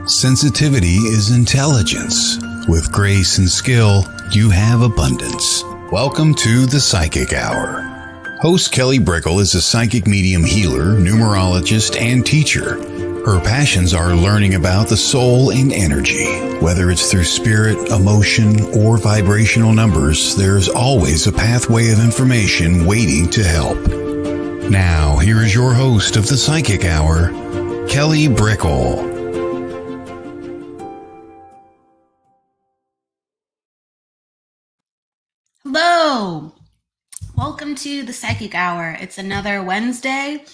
Sensitivity is intelligence. With grace and skill, you have abundance. Welcome to the Psychic Hour. Host Kelley Brickel is a psychic medium healer, numerologist, and teacher. Her passions are learning about the soul and energy. Whether it's through spirit, emotion, or vibrational numbers, there's always a pathway of information waiting to help. Now, here is your host of the Psychic Hour, Kelley Brickel. Hello! Welcome to the Psychic Hour. It's another Wednesday,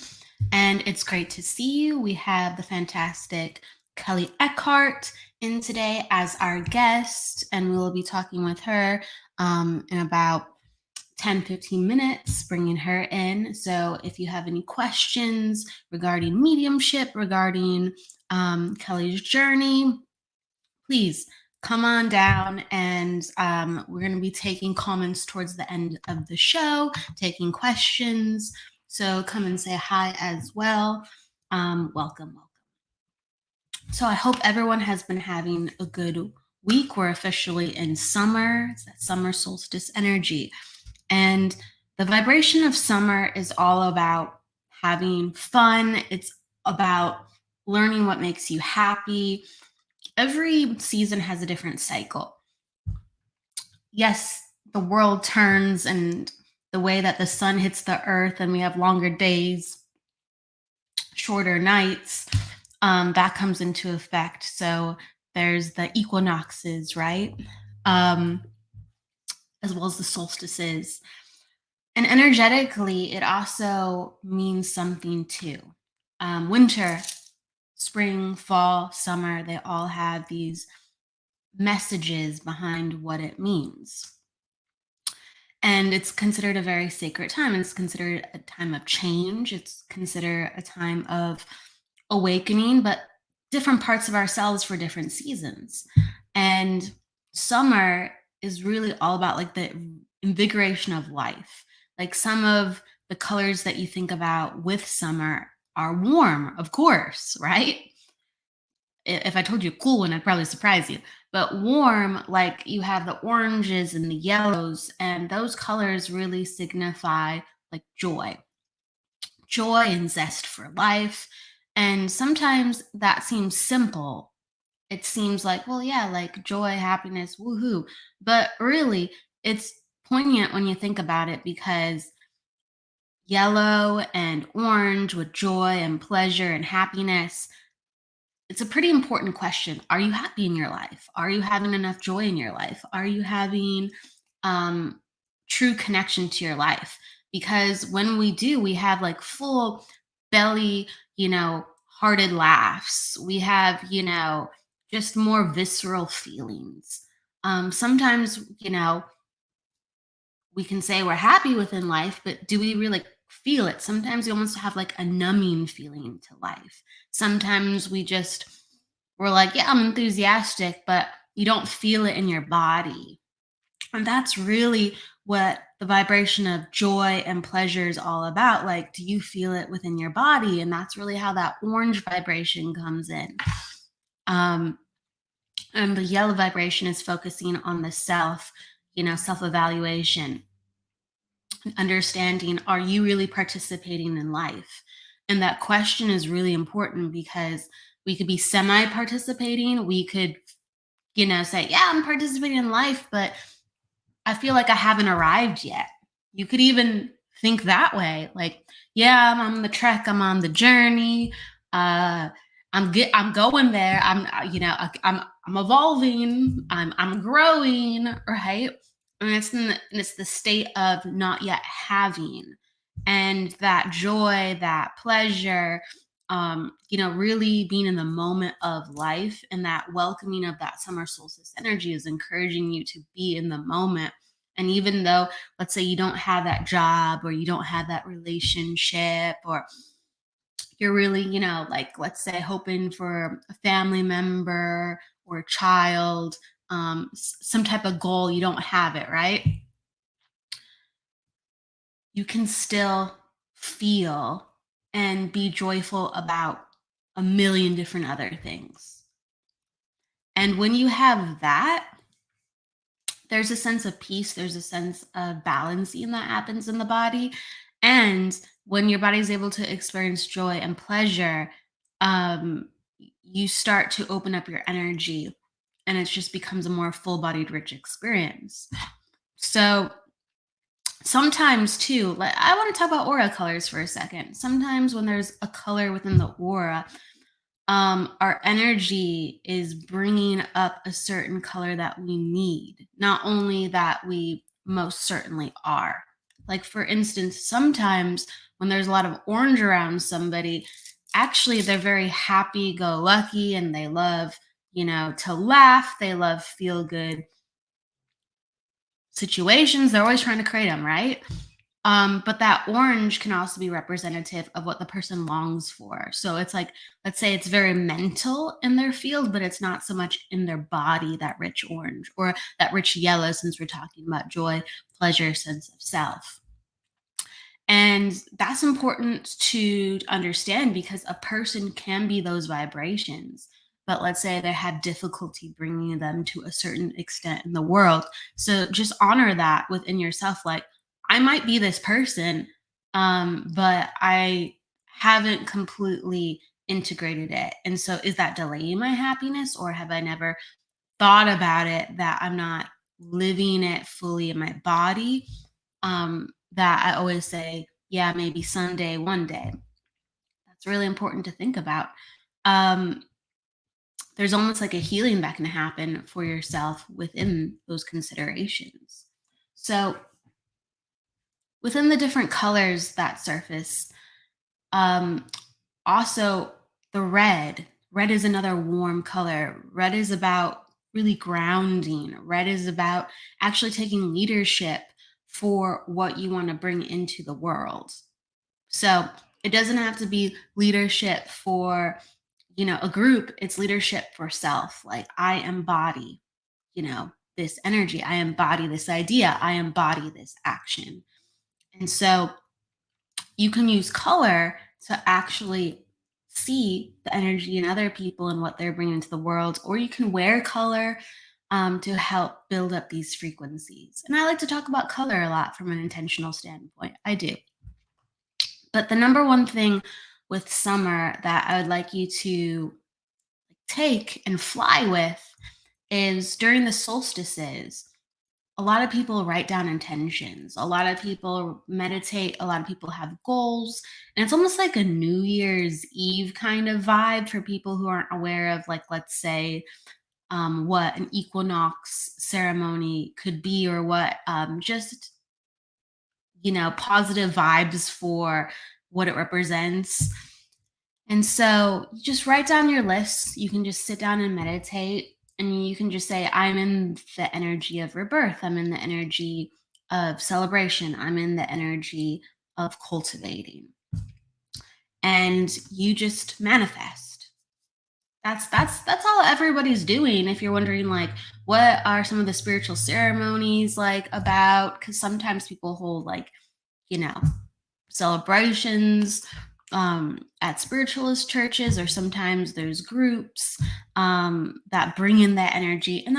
and it's great to see you. We have the fantastic Kelley Eckhardt in today as our guest, and we will be talking with her in about 10-15 minutes, bringing her in. So if you have any questions regarding mediumship, regarding Kelley's journey, please come on down, and we're going to be taking comments towards the end of the show, taking questions. So come and say hi as well. Welcome. So I hope everyone has been having a good week. We're officially in summer. It's that summer solstice energy. And the vibration of summer is all about having fun. It's about learning what makes you happy. Every season has a different cycle. Yes, the world turns, and the way that the sun hits the earth and we have longer days, shorter nights, that comes into effect. So there's the equinoxes, right? As well as the solstices. And energetically, it also means something too. Winter, spring, fall, summer, they all have these messages behind what it means. And it's considered a very sacred time. It's considered a time of change. It's considered a time of awakening, but different parts of ourselves for different seasons. And summer is really all about like the invigoration of life. Like some of the colors that you think about with summer are warm, of course, right? If I told you a cool one, I'd probably surprise you. But warm, like you have the oranges and the yellows, and those colors really signify like joy and zest for life. And sometimes that seems simple. It seems like, well, yeah, like joy, happiness, woohoo. But really, it's poignant when you think about it, because yellow and orange with joy and pleasure and happiness, it's a pretty important question. Are you happy in your life? Are you having enough joy in your life? Are you having true connection to your life? Because when we do, we have like full belly, hearted laughs. We have, just more visceral feelings. Sometimes, we can say we're happy within life, but do we really feel it? Sometimes we almost have like a numbing feeling to life. Sometimes we're like, yeah, I'm enthusiastic, but you don't feel it in your body. And that's really what the vibration of joy and pleasure is all about. Like, do you feel it within your body? And that's really how that orange vibration comes in. And the yellow vibration is focusing on the self, self-evaluation, understanding, are you really participating in life? And that question is really important, because we could be semi-participating. We could, say, yeah, I'm participating in life, but I feel like I haven't arrived yet. You could even think that way. Like, yeah, I'm on the trek, I'm on the journey. I'm going there. I'm evolving. I'm growing, right? And it's the state of not yet having, and that joy, that pleasure, really being in the moment of life, and that welcoming of that summer solstice energy is encouraging you to be in the moment. And even though, let's say you don't have that job, or you don't have that relationship, or you're really, like, let's say, hoping for a family member or a child, some type of goal, you don't have it, right? You can still feel and be joyful about a million different other things. And when you have that, there's a sense of peace, there's a sense of balancing that happens in the body. And when your body is able to experience joy and pleasure, um, you start to open up your energy and it just becomes a more full bodied, rich experience. So sometimes, too, like I want to talk about aura colors for a second. Sometimes when there's a color within the aura, our energy is bringing up a certain color that we need, not only that we most certainly are. Like, for instance, sometimes when there's a lot of orange around somebody, actually, they're very happy go lucky and they love, to laugh. They love feel good situations. They're always trying to create them, right? But that orange can also be representative of what the person longs for. So it's like, let's say it's very mental in their field, but it's not so much in their body, that rich orange or that rich yellow, since we're talking about joy, pleasure, sense of self. And that's important to understand because a person can be those vibrations. But let's say they have difficulty bringing them to a certain extent in the world. So just honor that within yourself. Like, I might be this person, but I haven't completely integrated it. And so is that delaying my happiness, or have I never thought about it that I'm not living it fully in my body? That I always say, yeah, maybe someday, one day. That's really important to think about. Um, there's almost like a healing that can happen for yourself within those considerations. So, within the different colors that surface, um, also the red is another warm color. Red is about really grounding. Red is about actually taking leadership for what you want to bring into the world. So it doesn't have to be leadership for, a group. It's leadership for self. Like, I embody, this energy. I embody this idea. I embody this action. And so you can use color to actually see the energy in other people and what they're bringing into the world, or you can wear color to help build up these frequencies. And I like to talk about color a lot from an intentional standpoint. I do. But the number one thing with summer that I would like you to take and fly with is during the solstices. A lot of people write down intentions. A lot of people meditate. A lot of people have goals. And it's almost like a New Year's Eve kind of vibe for people who aren't aware of, like, let's say, what an equinox ceremony could be, or what just, positive vibes for what it represents. And so you just write down your lists. You can just sit down and meditate, and you can just say, I'm in the energy of rebirth. I'm in the energy of celebration. I'm in the energy of cultivating. And you just manifest. That's all everybody's doing. If you're wondering, like, what are some of the spiritual ceremonies like about? Because sometimes people hold, like, you know, celebrations at spiritualist churches, or sometimes there's groups that bring in that energy, and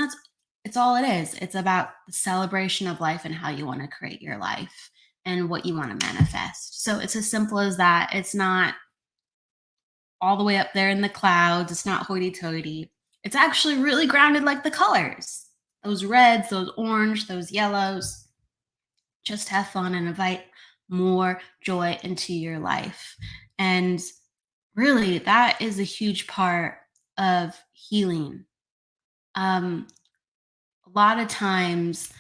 it's all it is. It's about the celebration of life and how you want to create your life and what you want to manifest. So it's as simple as that. It's not all the way up there in the clouds. It's not hoity-toity. It's actually really grounded, like the colors, those reds, those orange, those yellows. Just have fun and invite more joy into your life. And really, that is a huge part of healing. A lot of times,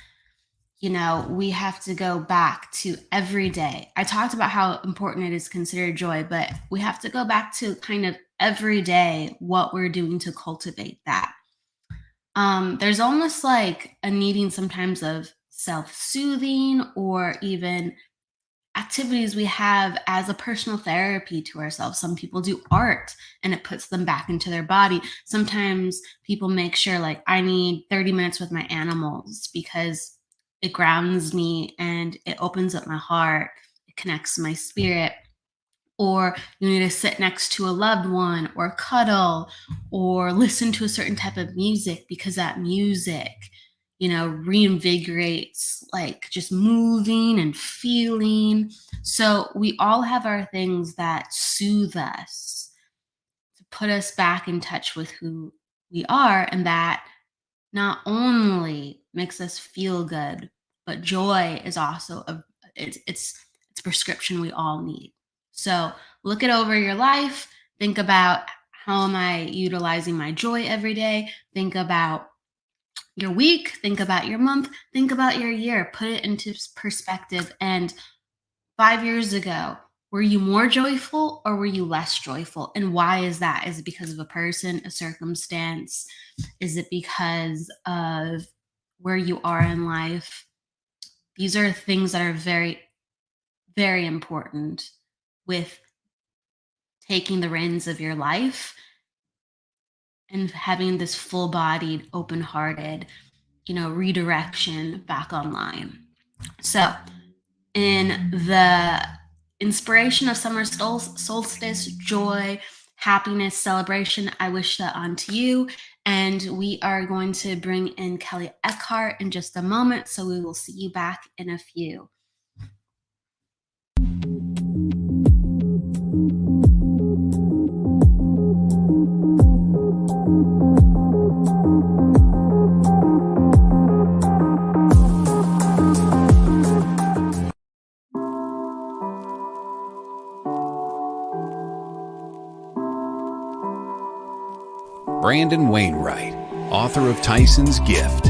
we have to go back to every day. I talked about how important it is to consider joy, but we have to go back to kind of every day what we're doing to cultivate that. There's almost like a needing sometimes of self-soothing, or even activities we have as a personal therapy to ourselves. Some people do art and it puts them back into their body. Sometimes people make sure, like, I need 30 minutes with my animals because it grounds me and it opens up my heart. It connects my spirit. or you need to sit next to a loved one or cuddle or listen to a certain type of music because that music, reinvigorates like just moving and feeling. So we all have our things that soothe us, to put us back in touch with who we are, and that not only makes us feel good, but joy is also it's a prescription we all need. So look it over your life. Think about, how am I utilizing my joy every day? Think about your week. Think about your month. Think about your year. Put it into perspective. And 5 years ago, were you more joyful or were you less joyful? And why is that? Is it because of a person, a circumstance? Is it because of where you are in life? These are things that are very, very important with taking the reins of your life and having this full-bodied, open-hearted, redirection back online. So, in the inspiration of summer solstice, joy, happiness, celebration, I wish that onto you. And we are going to bring in Kelley Eckhardt in just a moment. So we will see you back in a few. Brandon Wainwright, author of Tyson's Gift,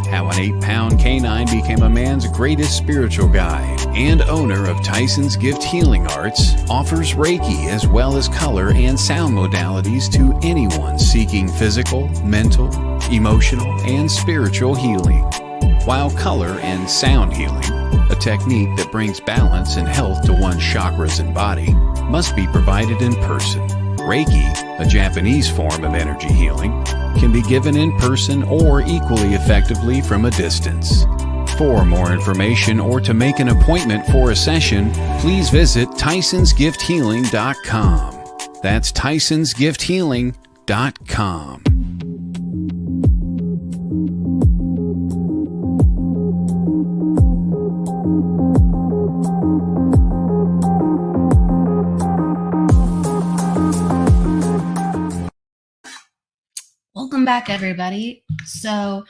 How an 8-Pound Canine Became a Man's Greatest Spiritual Guide, and owner of Tyson's Gift Healing Arts, offers Reiki as well as color and sound modalities to anyone seeking physical, mental, emotional, and spiritual healing. While color and sound healing, a technique that brings balance and health to one's chakras and body, must be provided in person. Reiki, a Japanese form of energy healing, can be given in person or equally effectively from a distance. For more information or to make an appointment for a session, please visit TysonsGiftHealing.com. That's TysonsGiftHealing.com. Welcome back, everybody. So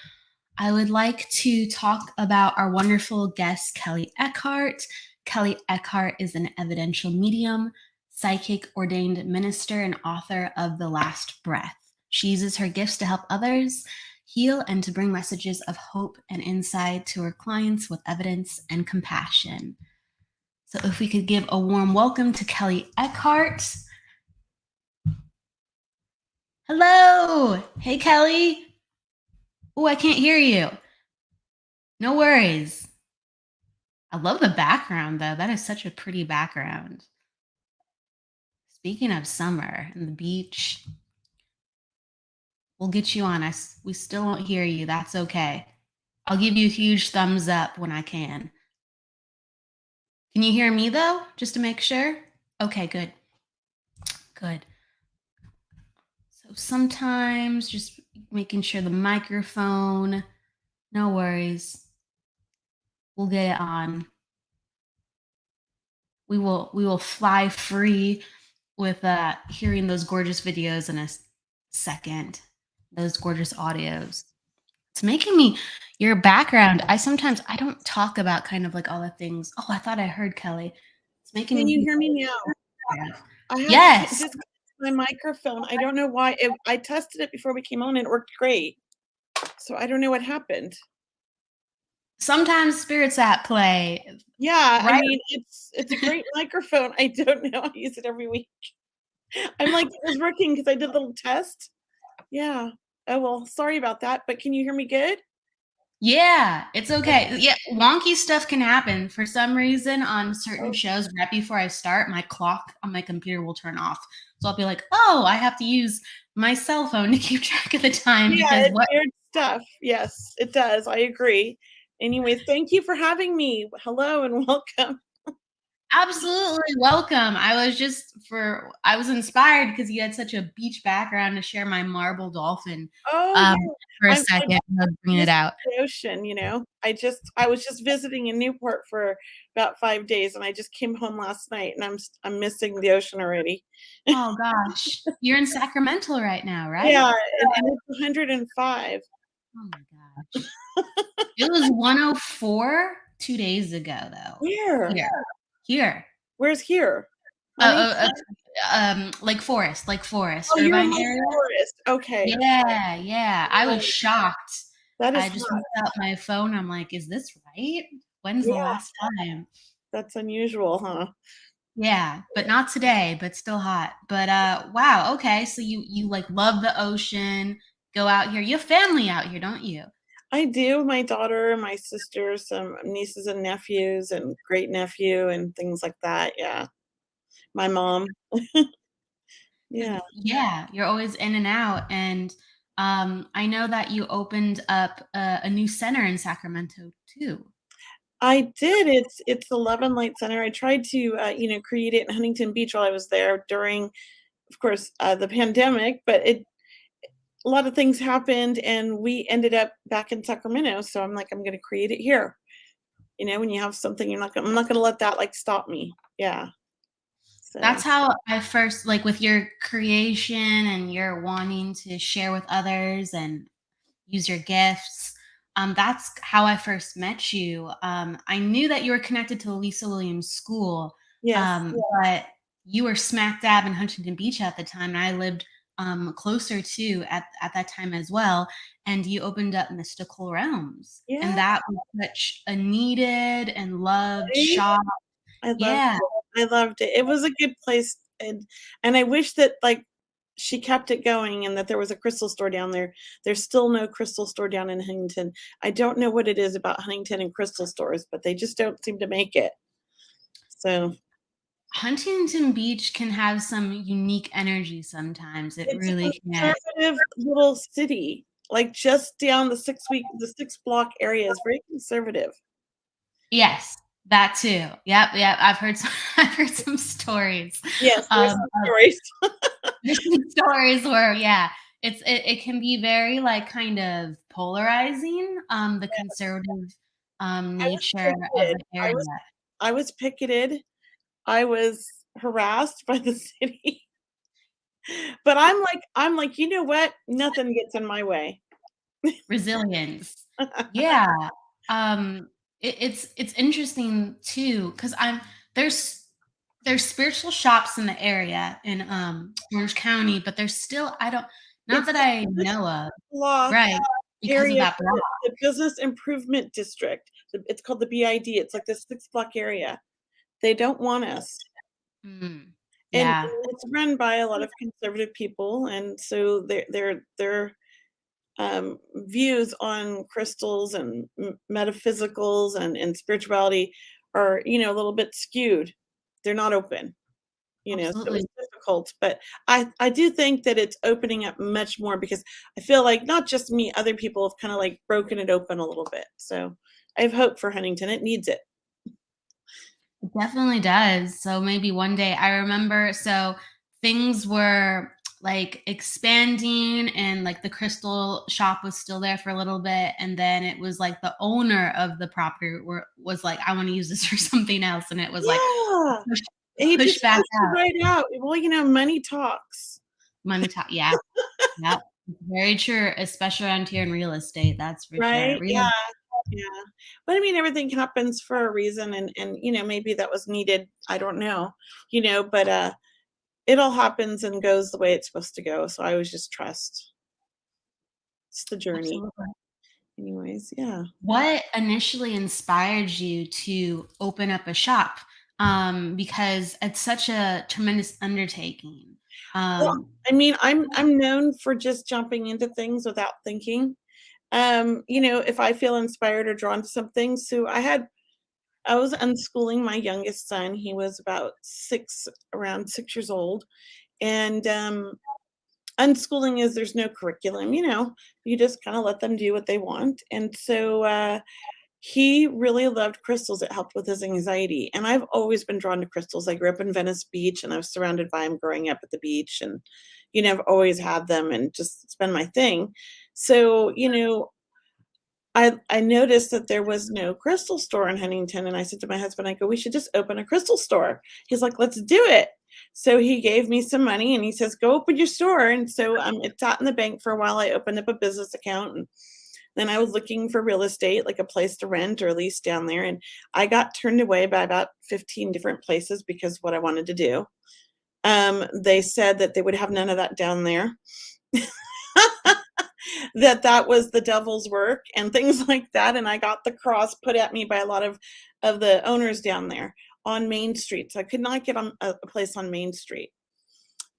I would like to talk about our wonderful guest, Kelley Eckhardt. Kelley Eckhardt is an evidential medium, psychic, ordained minister, and author of The Last Breath. She uses her gifts to help others heal and to bring messages of hope and insight to her clients with evidence and compassion. So if we could give a warm welcome to Kelley Eckhardt. Hello. Hey, Kelley. Oh, I can't hear you. No worries. I love the background, though. That is such a pretty background. Speaking of summer and the beach, we'll get you on. We still won't hear you. That's okay. I'll give you a huge thumbs up when I can. Can you hear me, though? Just to make sure? Okay, good. Good. So sometimes just making sure the microphone, no worries. We'll get it on. We will fly free with hearing those gorgeous videos in a second, those gorgeous audios. It's making me, your background, I don't talk about kind of like all the things. Oh, I thought I heard Kelley. It's making Can me. you hear me now? I have Yes. just my microphone. I don't know why. I tested it before we came on and it worked great. So I don't know what happened. Sometimes spirits at play. Yeah, Right? I mean, it's a great microphone. I don't know. I use it every week. I'm like, it was working because I did a little test. Yeah. Oh, well, sorry about that. But can you hear me good? Yeah, it's okay. Yeah, wonky stuff can happen. For some reason, on certain shows, right before I start, my clock on my computer will turn off. So I'll be like, oh, I have to use my cell phone to keep track of the time. Yeah, because it's weird stuff. Yes, it does. I agree. Anyways, thank you for having me. Hello and welcome. Absolutely welcome. I was inspired because you had such a beach background to share my marble dolphin Oh, um, yeah. for a I second. I was bringing it miss out. the ocean, you know? I was just visiting in Newport for about 5 days, and I just came home last night, and I'm missing the ocean already. Oh gosh, you're in Sacramento right now, right? Yeah, and it's 105. Oh my gosh. It was 104 2 days ago, though. Where? Here, here. Where's here? Uh, uh, Huntington? Lake Forest, Oh, you're in Irvine Lake area. Forest. Okay. Yeah, yeah. I was Right. shocked. That is I just hot. looked at my phone. I'm like, is this right? When's the Yeah, last time? that's unusual, huh? Yeah, but not today, but still hot. But wow, okay. So you like love the ocean, go out here. You have family out here, don't you? I do. My daughter, my sister, some nieces and nephews, and great nephew, and things like that. Yeah. My mom. 'Cause Yeah. yeah, you're always in and out. And I know that you opened up a new center in Sacramento too. I did. It's the Love and Light Center. I tried to, create it in Huntington Beach while I was there during, of course, the pandemic, but a lot of things happened, and we ended up back in Sacramento. So I'm like, I'm going to create it here. You know, when you have something, I'm not going to let that like stop me. Yeah. So That's how I first like with your creation and your wanting to share with others and use your gifts. That's how I first met you. I knew that you were connected to Lisa Williams School, yes, but you were smack dab in Huntington Beach at the time, and I lived closer to at that time as well. And you opened up Mystical Realms, and yeah, that was such a needed and loved right? shop. I loved Yeah, it. I loved it. It was a good place, and I wish that like she kept it going and that there was a crystal store down there. There's still no crystal store down in Huntington. I don't know what it is about Huntington and crystal stores, but they just don't seem to make it. So Huntington Beach can have some unique energy sometimes. It it's a really can. conservative little city, like just down the 6 block area is very conservative. Yes, that too. Yep. I've heard some I've heard some stories, Yes, there's some of stories. different stories where, yeah, it can be very, like, kind of polarizing, the conservative, I was nature of picketed. the area. I was picketed. I was harassed by the city. But I'm like, "You know what? Nothing gets in my way." Resilience. Yeah. It's interesting too because 'cause there's there's spiritual shops in the area in, Orange County, but there's still I don't not It's that the I business know of. block Right, because of area, that block. the Business Improvement District. It's called the BID. It's like the 6 block area. They don't want us. Mm. And Yeah, it's run by a lot of conservative people, and so their views on crystals and metaphysicals and spirituality are, a little bit skewed. They're not open. So it absolutely. was difficult, but I do think that it's opening up much more because I feel like not just me, other people have kind of like broken it open a little bit. So I have hope for Huntington. It needs it. It definitely does. So maybe one day I remember things were like expanding and like the crystal shop was still there for a little bit and then it was like the owner of the property was like I want to use this for something else and it was like Yeah. push, He push just back has to out. write out. Well, money talks, Money talk. Yeah. Yeah. Very true, especially around here in real estate. That's for sure. right? Yeah. Yeah. But I mean, everything happens for a reason, and maybe that was needed. I don't know, but it all happens and goes the way it's supposed to go. So I always just trust. It's the journey. Absolutely. Anyways, yeah. What initially inspired you to open up a shop? Because it's such a tremendous undertaking. Well, Um, I mean, I'm known for just jumping into things without thinking. If I feel inspired or drawn to something. So I was unschooling my youngest son. He was about around 6 years old. And unschooling is there's no curriculum, you just kind of let them do what they want. And so he really loved crystals. It helped with his anxiety. And I've always been drawn to crystals. I grew up in Venice Beach and I was surrounded by them growing up at the beach. And, I've always had them and just it's been my thing. So, I noticed that there was no crystal store in Huntington. And I said to my husband, I go, we should just open a crystal store. He's like, let's do it. So he gave me some money and he says, go open your store. And so it sat in the bank for a while. I opened up a business account and then I was looking for real estate, like a place to rent or lease down there. And I got turned away by about 15 different places because what I wanted to do. They said that they would have none of that down there. that was the devil's work and things like that. And I got the cross put at me by a lot of the owners down there on Main Street. So I could not get on a place on Main Street.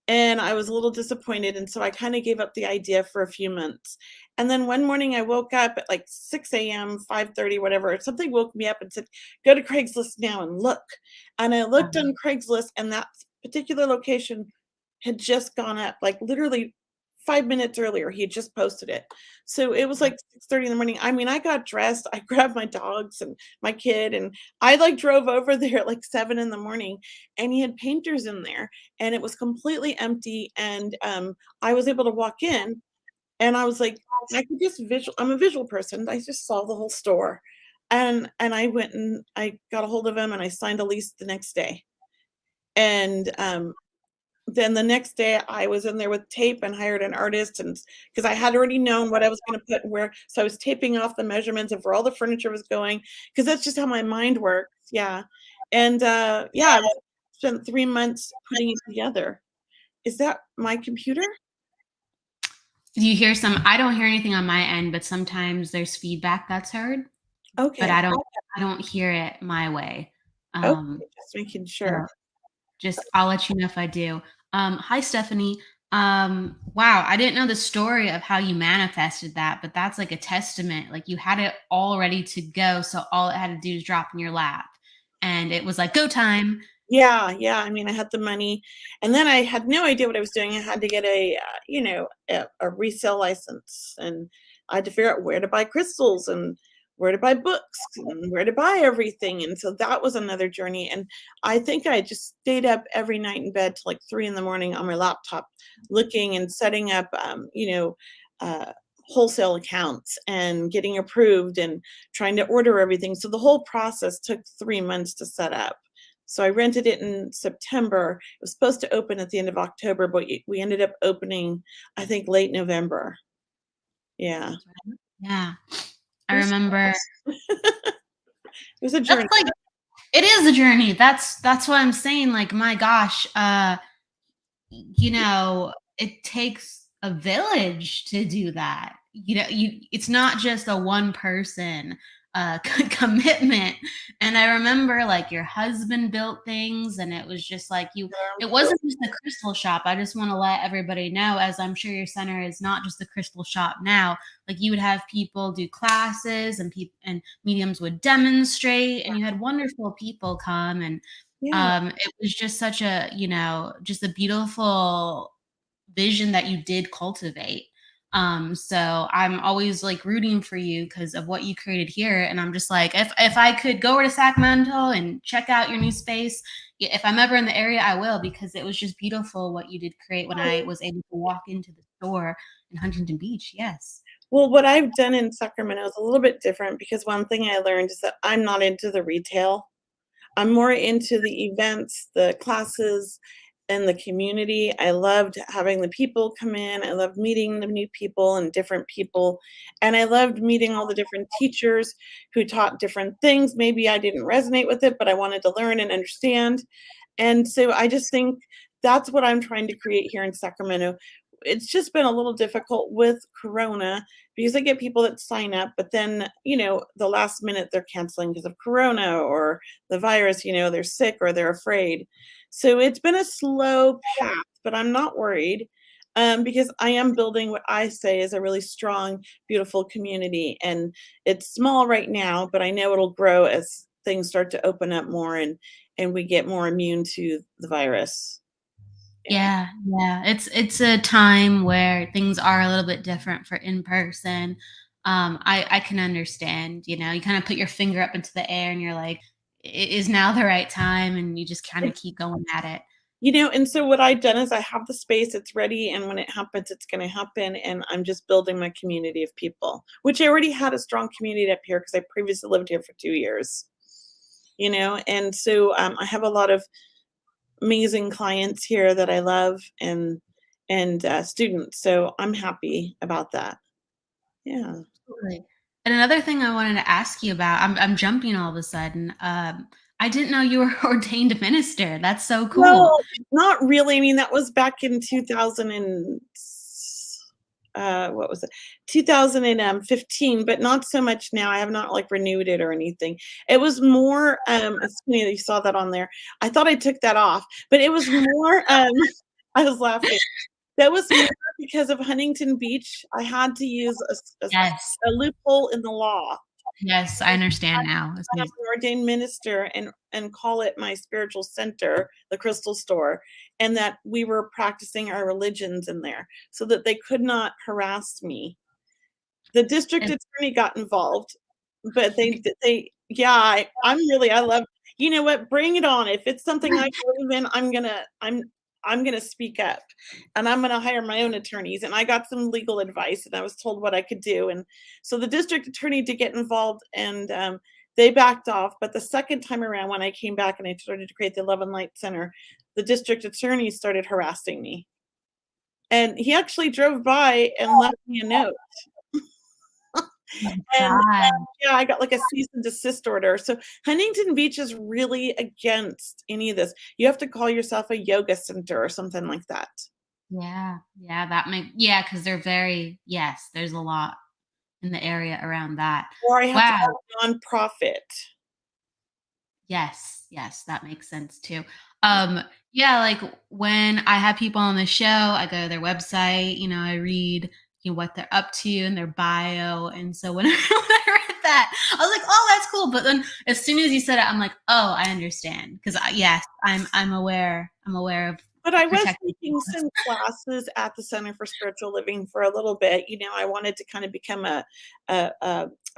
And I was a little disappointed. And so I kind of gave up the idea for a few months. And then one morning I woke up at like 6 a.m., 5:30, whatever. Something woke me up and said, go to Craigslist now and look. And I looked on Craigslist and that particular location had just gone up, like literally 5 minutes earlier. He had just posted it. So it was like 6:30 in the morning. I mean, I got dressed, I grabbed my dogs and my kid, and I like drove over there at like 7 in the morning, and he had painters in there, and it was completely empty. And I was able to walk in, and I was like, I could just I'm a visual person. I just saw the whole store. And I went and I got a hold of him and I signed a lease the next day. And then the next day I was in there with tape and hired an artist, and because I had already known what I was going to put where, so I was taping off the measurements of where all the furniture was going, because that's just how my mind works. Yeah. And I spent 3 months putting it together. Is that my computer? Do you hear I don't hear anything on my end, but sometimes there's feedback that's heard. Okay. But I don't hear it my way. Okay, just making sure. I'll let you know if I do. Hi, Stephanie. Wow, I didn't know the story of how you manifested that, but that's like a testament. Like you had it all ready to go, so all it had to do is drop in your lap, and it was like go time. Yeah. I mean, I had the money, and then I had no idea what I was doing. I had to get a resale license, and I had to figure out where to buy crystals and where to buy books and where to buy everything. And so that was another journey. And I think I just stayed up every night in bed till like 3 in the morning on my laptop, looking and setting up, wholesale accounts and getting approved and trying to order everything. So the whole process took 3 months to set up. So I rented it in September. It was supposed to open at the end of October, but we ended up opening, I think, late November. Yeah. Yeah. I remember. It was a journey. It is a journey. That's what I'm saying. Like, my gosh, it takes a village to do that. It's not just a one person commitment. And I remember like your husband built things, and it was just like it wasn't just a crystal shop. I just want to let everybody know, as I'm sure your center is not just a crystal shop now. Like you would have people do classes, and mediums would demonstrate, and you had wonderful people come, and it was just such a just a beautiful vision that you did cultivate. So I'm always like rooting for you because of what you created here. And I'm just like, if I could go over to Sacramento and check out your new space, if I'm ever in the area, I will, because it was just beautiful what you did create when I was able to walk into the store in Huntington Beach. Yes. Well, what I've done in Sacramento is a little bit different, because one thing I learned is that I'm not into the retail. I'm more into the events, the classes, and the community. I loved having the people come in. I loved meeting the new people and different people. And I loved meeting all the different teachers who taught different things. Maybe I didn't resonate with it, but I wanted to learn and understand. And so I just think that's what I'm trying to create here in Sacramento. It's just been a little difficult with Corona, because I get people that sign up, but then, the last minute they're canceling because of Corona or the virus, they're sick or they're afraid. So it's been a slow path, but I'm not worried, because I am building what I say is a really strong, beautiful community. And it's small right now, but I know it'll grow as things start to open up more and we get more immune to the virus. Yeah. It's a time where things are a little bit different for in person. I can understand, you kind of put your finger up into the air and you're like, is now the right time? And you just kind of keep going at it. And so what I've done is I have the space, it's ready, and when it happens, it's going to happen. And I'm just building my community of people, which I already had a strong community up here because I previously lived here for 2 years. And so I have a lot of amazing clients here that I love and students. So I'm happy about that. Yeah. Absolutely. And another thing I wanted to ask you about, I'm jumping all of a sudden. I didn't know you were ordained minister. That's so cool. No, not really. I mean, that was back in 2000 and what was it? 2015, but not so much now. I have not like renewed it or anything. It was more it's funny that you saw that on there. I thought I took that off, but it was more I was laughing. That was more because of Huntington Beach. I had to use Yes. a loophole in the law. Yes, I understand now. I have an ordained minister and call it my spiritual center, the Crystal Store, and that we were practicing our religions in there so that they could not harass me. The district attorney got involved, but I love, you know what, bring it on. If it's something I believe in, I'm gonna speak up, and I'm gonna hire my own attorneys. And I got some legal advice, and I was told what I could do. And so the district attorney did get involved, and they backed off. But the second time around, when I came back and I started to create the 11 Light Center, the district attorney started harassing me, and he actually drove by and left me a note. I got like a cease and desist order. So Huntington Beach is really against any of this. You have to call yourself a yoga center or something like that. Yeah, because they're there's a lot in the area around that. Or I have to have a nonprofit. Yes, that makes sense too. Like when I have people on the show, I go to their website, I read what they're up to in their bio. And so when I read that, I was like, oh, that's cool. But then as soon as you said it, I'm like, oh, I understand. Because I'm aware of. But I was taking some classes at the Center for Spiritual Living for a little bit. I wanted to kind of become a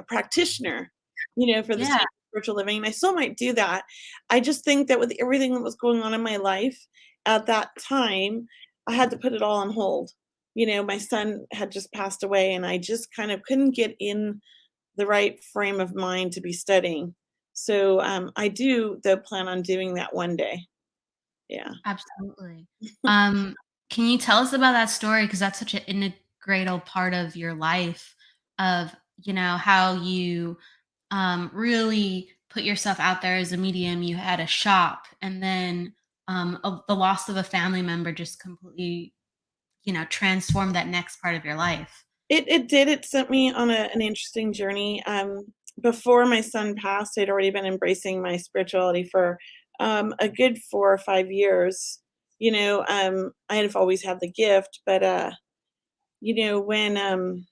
practitioner, for the Center for Spiritual Living. And I still might do that. I just think that with everything that was going on in my life at that time, I had to put it all on hold. My son had just passed away, and I just kind of couldn't get in the right frame of mind to be studying. So I do, though, plan on doing that one day. Yeah. Absolutely. Can you tell us about that story? Because that's such an integral part of your life of, how you really put yourself out there as a medium. You had a shop, and then the loss of a family member just completely transform that next part of your life. It did. It sent me on an interesting journey. Before my son passed, I'd already been embracing my spirituality for a good 4 or 5 years. I have always had the gift, but when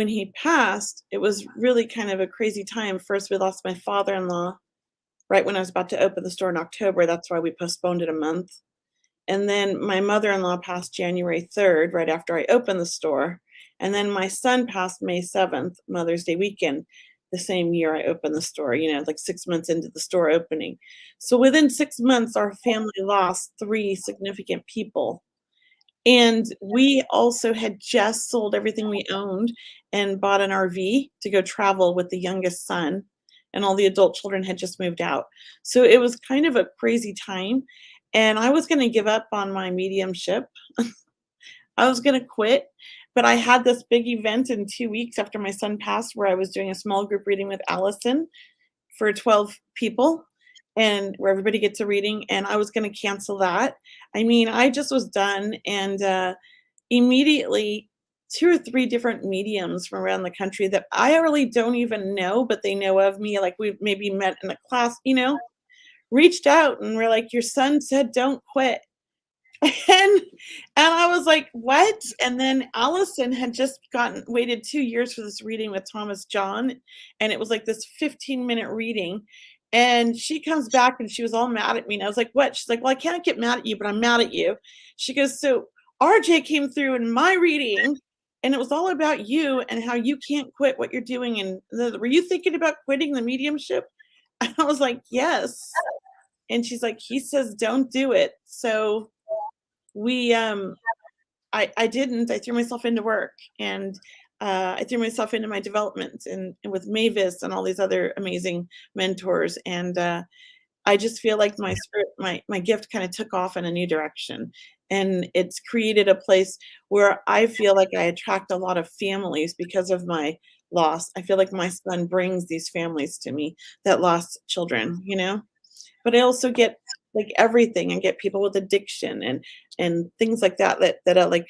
he passed, it was really kind of a crazy time. First, we lost my father-in-law right when I was about to open the store in October. That's why we postponed it a month. And then my mother-in-law passed January 3rd, right after I opened the store. And then my son passed May 7th, Mother's Day weekend, the same year I opened the store, like 6 months into the store opening. So within 6 months, our family lost 3 significant people. And we also had just sold everything we owned and bought an RV to go travel with the youngest son. And all the adult children had just moved out. So it was kind of a crazy time. And I was going to give up on my mediumship. I was going to quit. But I had this big event in 2 weeks after my son passed where I was doing a small group reading with Allison for 12 people, and where everybody gets a reading. And I was going to cancel that. I mean, I just was done. And immediately 2 or 3 different mediums from around the country that I really don't even know, but they know of me. Like we've maybe met in a class, reached out and were like, your son said, don't quit. And I was like, what? And then Allison had just waited 2 years for this reading with Thomas John. And it was like this 15-minute reading. And she comes back and she was all mad at me. And I was like, what? She's like, well, I can't get mad at you, but I'm mad at you. She goes, so RJ came through in my reading and it was all about you and how you can't quit what you're doing. And were you thinking about quitting the mediumship? And I was like, yes. And she's like, he says, don't do it. So we, I didn't. I threw myself into work, and I threw myself into my development and with Mavis and all these other amazing mentors. And I just feel like my spirit, my gift kind of took off in a new direction. And it's created a place where I feel like I attract a lot of families because of my loss. I feel like my son brings these families to me that lost children, but I also get like everything and get people with addiction and things like that are like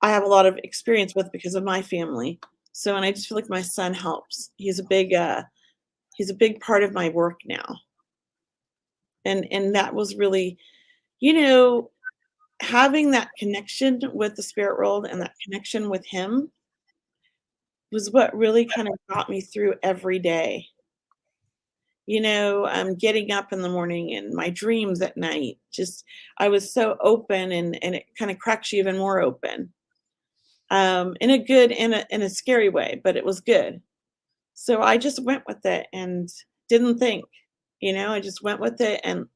I have a lot of experience with because of my family. So, and I just feel like my son helps. He's a big part of my work now. And that was really, you know, having that connection with the spirit world and that connection with him was what really kind of got me through every day. Getting up in the morning and my dreams at night. Just I was so open and it kind of cracks you even more open. In a good in a scary way, but it was good. So I just went with it and didn't think, I just went with it. And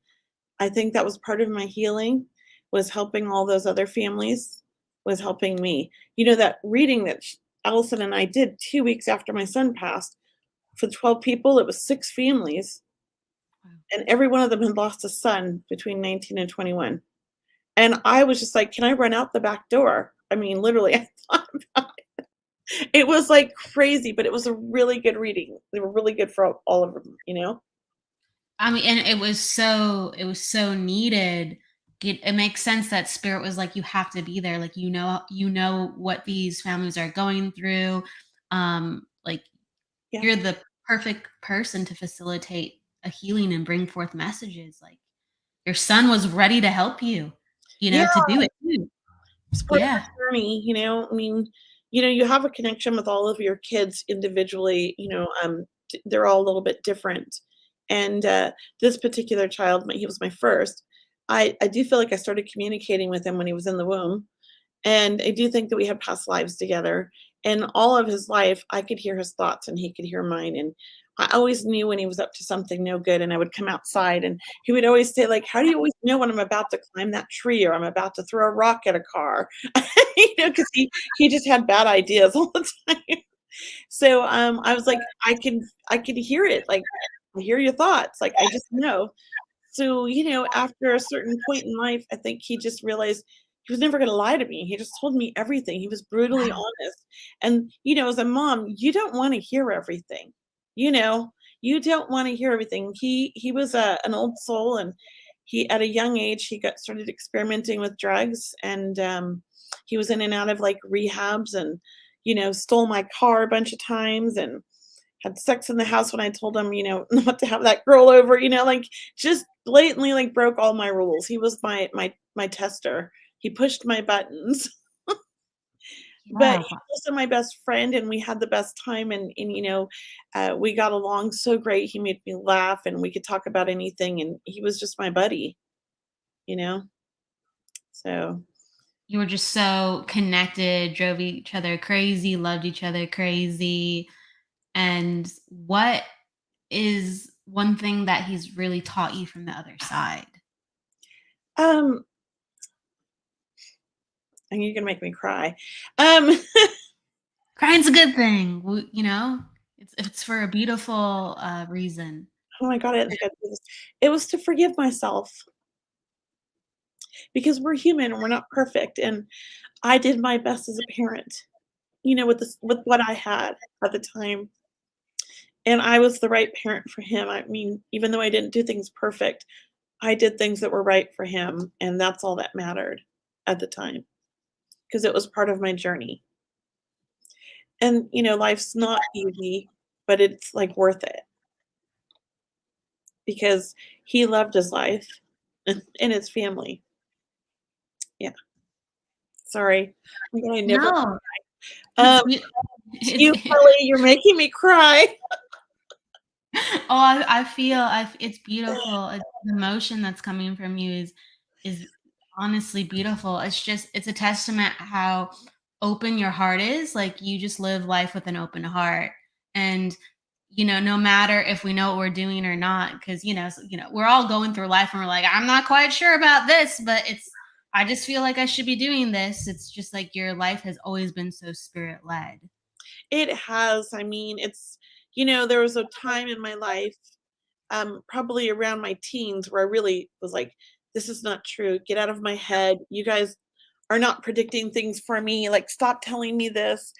I think that was part of my healing, was helping all those other families, was helping me. That reading that Allison and I did 2 weeks after my son passed, for 12 people, it was 6 families. And every one of them had lost a son between 19 and 21. And I was just like, can I run out the back door? I mean, literally, I thought about it. It was like crazy, but it was a really good reading. They were really good for all of them. I mean, and it was so needed. It makes sense that spirit was like, you have to be there. Like, you know what these families are going through. Like, Yeah. you're the perfect person to facilitate a healing and bring forth messages. Like, your son was ready to help you, Yeah. to do it too. It's part of Yeah. the journey, I mean, you have a connection with all of your kids individually, they're all a little bit different. And this particular child, he was my first. I do feel like I started communicating with him when he was in the womb. And I do think that we had past lives together. And all of his life, I could hear his thoughts and he could hear mine. And I always knew when he was up to something no good. And I would come outside and he would always say, like, how do you always know when I'm about to climb that tree or I'm about to throw a rock at a car? Because he just had bad ideas all the time. So I was like, I could hear it. Like, I hear your thoughts. Like, I just know. So, after a certain point in life, I think he just realized he was never going to lie to me. He just told me everything. He was brutally Wow. honest. And, as a mom, you don't want to hear everything. You know, you don't want to hear everything. He was an old soul, and he at a young age he got started experimenting with drugs, and he was in and out of like rehabs, and stole my car a bunch of times, and had sex in the house when I told him, not to have that girl over, like just blatantly like broke all my rules. He was my tester. He pushed my buttons. But Yeah. he's also my best friend and we had the best time and we got along so great. He made me laugh and we could talk about anything and he was just my buddy, you know? So You were just so connected, drove each other crazy, loved each other crazy. And what is one thing that he's really taught you from the other side? um and you're gonna make me cry. Um Crying's a good thing, it's for a beautiful reason. oh my god, I didn't think I'd do this. It was to forgive myself because we're human and we're not perfect. And I did my best as a parent, with what I had at the time. And I was the right parent for him. I mean, even though I didn't do things perfect, I did things that were right for him, and that's all that mattered at the time, because it was part of my journey. And, life's not easy, but it's, like, worth it because he loved his life and his family. Yeah. Sorry. I never No, it's um, beau you, Kelly, you're making me cry. I feel it's beautiful. The emotion that's coming from you is honestly beautiful. It's a testament how open your heart is, like, you just live life with an open heart. And, no matter if we know what we're doing or not, because, we're all going through life and we're like, I'm not quite sure about this, but I just feel like I should be doing this. It's just like your life has always been so spirit led. It has. I mean, there was a time in my life, probably around my teens, where I really was like, this is not true. Get out of my head. You guys are not predicting things for me. Like, stop telling me this.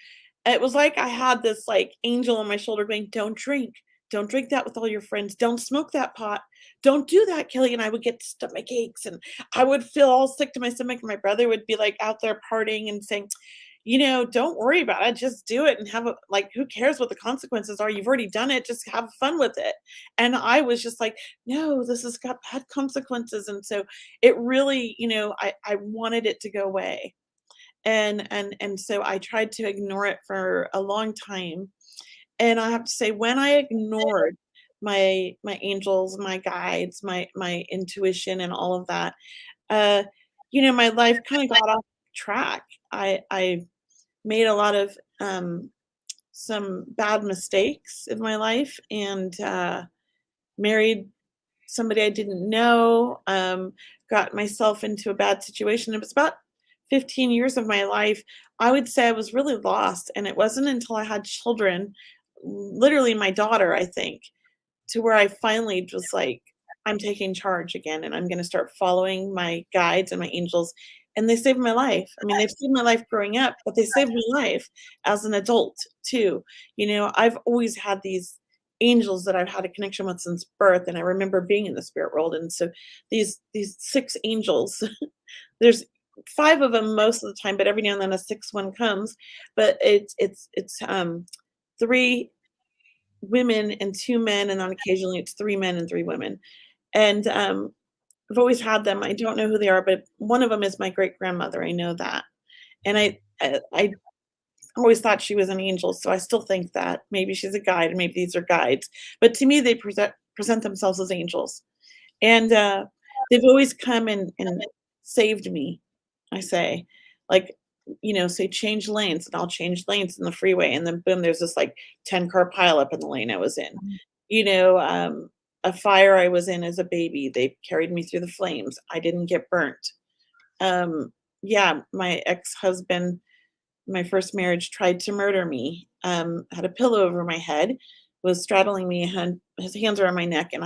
It was like I had this like angel on my shoulder going, don't drink. Don't drink that with all your friends. Don't smoke that pot. Don't do that, Kelly. And I would get stomach aches and I would feel all sick to my stomach. And my brother would be like out there partying and saying, don't worry about it. Just do it and who cares what the consequences are? You've already done it. Just have fun with it. And I was just like, no, this has got bad consequences. And so it really, I wanted it to go away. And so I tried to ignore it for a long time. And I have to say, when I ignored my angels, my guides, my intuition and all of that, uh, my life kind of got off track. I made a lot of some bad mistakes in my life and married somebody I didn't know, got myself into a bad situation. It was about 15 years of my life. I would say I was really lost. And it wasn't until I had children, literally my daughter, I think, to where I finally was like, I'm taking charge again and I'm going to start following my guides and my angels. And they saved my life. I mean, they've saved my life growing up, but they saved my life as an adult too. I've always had these angels that I've had a connection with since birth. And I remember being in the spirit world. And so these 6 angels, there's 5 of them most of the time, but every now and then a 6th one comes. But it's 3 women and 2 men, and on occasionally it's 3 men and 3 women. And I've always had them. I don't know who they are, but one of them is my great grandmother. I know that, and I always thought she was an angel, so I still think that maybe she's a guide, and maybe these are guides. But to me, they present themselves as angels, and they've always come and saved me. I say, like, say change lanes, and I'll change lanes in the freeway, and then boom, there's this like 10-car pileup in the lane I was in. A fire I was in as a baby, they carried me through the flames. I didn't get burnt. Yeah, my ex-husband, my first marriage, tried to murder me. Had a pillow over my head, was straddling me, had his hands around my neck, and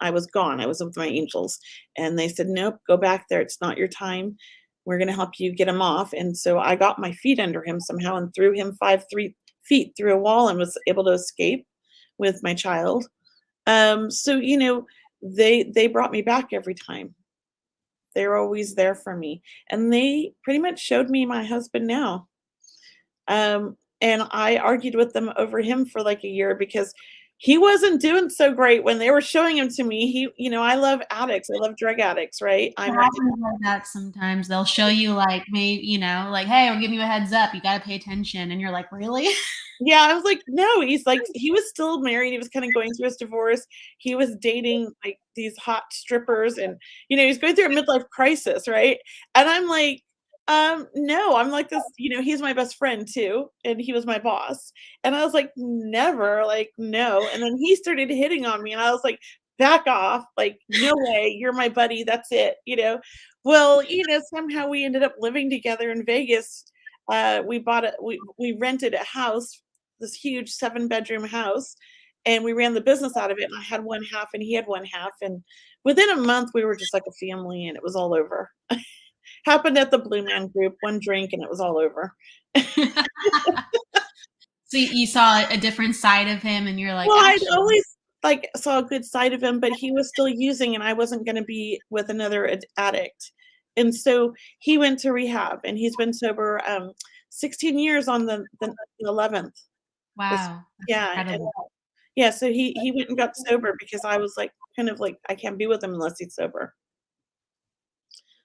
I was gone. I was with my angels, and they said, "Nope, go back there. It's not your time. We're going to help you get him off." And so I got my feet under him somehow and threw him 3 feet through a wall and was able to escape with my child. So they brought me back every time. They're always there for me, and they pretty much showed me my husband now. And I argued with them over him for like a year because he wasn't doing so great when they were showing him to me. I love addicts. I love drug addicts, right? It happens like that sometimes. They'll show you like maybe, like, hey, we'll give you a heads up. You got to pay attention. And you're like, really? Yeah, I was like, no, he was still married. He was kind of going through his divorce. He was dating like these hot strippers and, he's going through a midlife crisis, right? And I'm like, no, I'm like this, he's my best friend too. And he was my boss. And I was like, never, like, no. And then he started hitting on me and I was like, back off. Like, no way, you're my buddy. That's it, Well, somehow we ended up living together in Vegas. We rented a house, this huge 7-bedroom house, and we ran the business out of it. And I had one half and he had one half. And within a month we were just like a family and it was all over. Happened at the Blue Man Group, one drink and it was all over. So you saw a different side of him and you're like, well, I'd always like saw a good side of him, but he was still using and I wasn't going to be with another addict. And so he went to rehab and he's been sober 16 years on the 11th. Wow. Yeah. Yeah. So he went and got sober because I was like, kind of like, I can't be with him unless he's sober.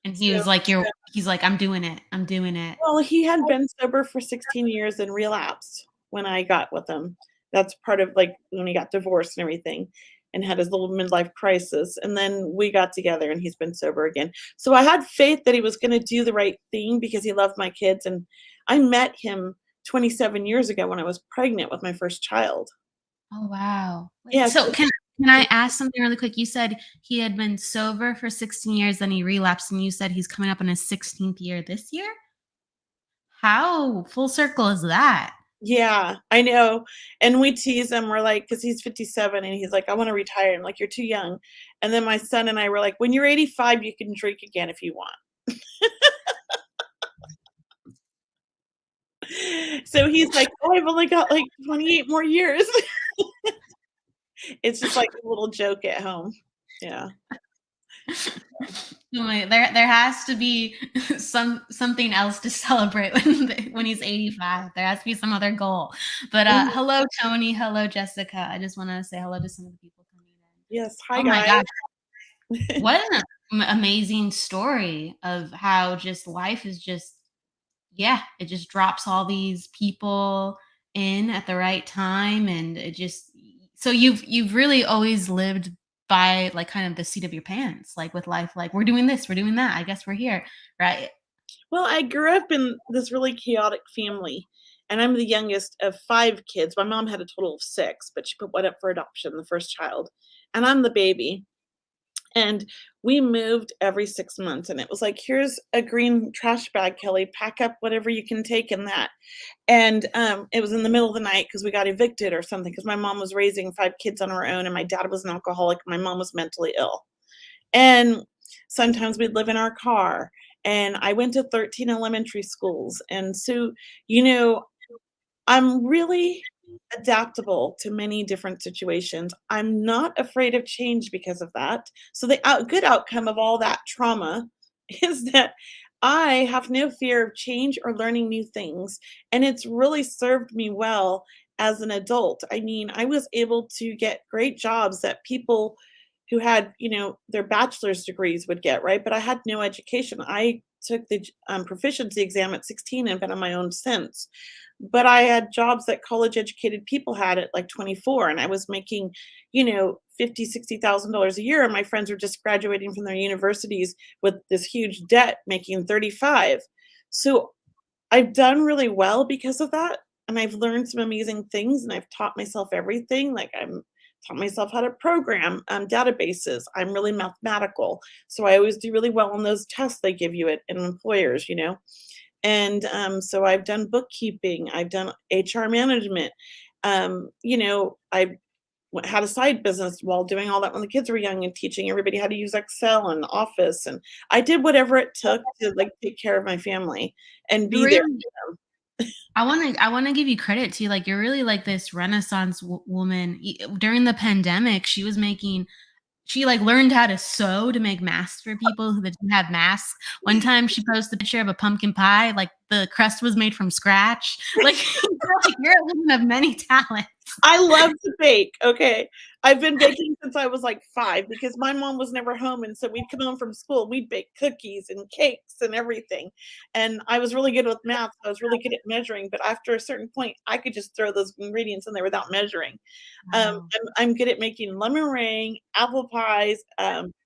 And he was like, he's like, I'm doing it. I'm doing it. Well, he had been sober for 16 years and relapsed when I got with him. That's part of like when he got divorced and everything. and had his little midlife crisis. And then we got together and he's been sober again. So I had faith that he was going to do the right thing because he loved my kids. And I met him 27 years ago when I was pregnant with my first child. Oh, wow. Yeah. So can I ask something really quick? You said he had been sober for 16 years, then he relapsed, and you said he's coming up on his 16th year this year? How full circle is that? Yeah, I know. And we tease him. We're like, because he's 57 and he's like, I want to retire. And like, you're too young. And then my son and I were like, when you're 85, you can drink again if you want. So he's like, oh, I've only got like 28 more years. It's just like a little joke at home. Yeah. There has to be something else to celebrate when he's 85. There has to be some other goal. But hello, Tony. Hello, Jessica. I just want to say hello to some of the people coming in. Yes. Hi, Oh guys. my gosh. What an amazing story of how just life is just, yeah, it just drops all these people in at the right time. And it just, so you've really always lived by like kind of the seat of your pants, like with life, like we're doing this, we're doing that, I guess we're here, right? Well, I grew up in this really chaotic family, and I'm the youngest of 5 kids. My mom had a total of 6, but she put one up for adoption, the first child, and I'm the baby. And we moved every 6 months, and it was like, here's a green trash bag, Kelley, pack up whatever you can take in that. And it was in the middle of the night because we got evicted or something, because my mom was raising 5 kids on her own, and my dad was an alcoholic. My mom was mentally ill. And sometimes we'd live in our car. And I went to 13 elementary schools. And so, I'm really adaptable to many different situations. I'm not afraid of change because of that. So the good outcome of all that trauma is that I have no fear of change or learning new things. And it's really served me well as an adult. I mean, I was able to get great jobs that people who had, their bachelor's degrees would get, right? But I had no education. I took the proficiency exam at 16 and been on my own since. But I had jobs that college educated people had at like 24, and I was making, $50,000-$60,000 a year. And my friends were just graduating from their universities with this huge debt, making 35. So I've done really well because of that. And I've learned some amazing things, and I've taught myself everything. Like I'm taught myself how to program databases. I'm really mathematical. So I always do really well on those tests they give you in employers, And so I've done bookkeeping. I've done HR management. I had a side business while doing all that when the kids were young and teaching everybody how to use Excel and Office. And I did whatever it took to like take care of my family and be there. I want to give you credit too. Like you're really like this Renaissance woman. During the pandemic, she like learned how to sew to make masks for people who didn't have masks. One time she posted a picture of a pumpkin pie, like the crust was made from scratch. Like you're a woman of many talents. I love to bake. Okay. I've been baking since I was like 5 because my mom was never home. And so we'd come home from school and we'd bake cookies and cakes and everything. And I was really good with math. So I was really good at measuring. But after a certain point, I could just throw those ingredients in there without measuring. I'm good at making lemon meringue, apple pies,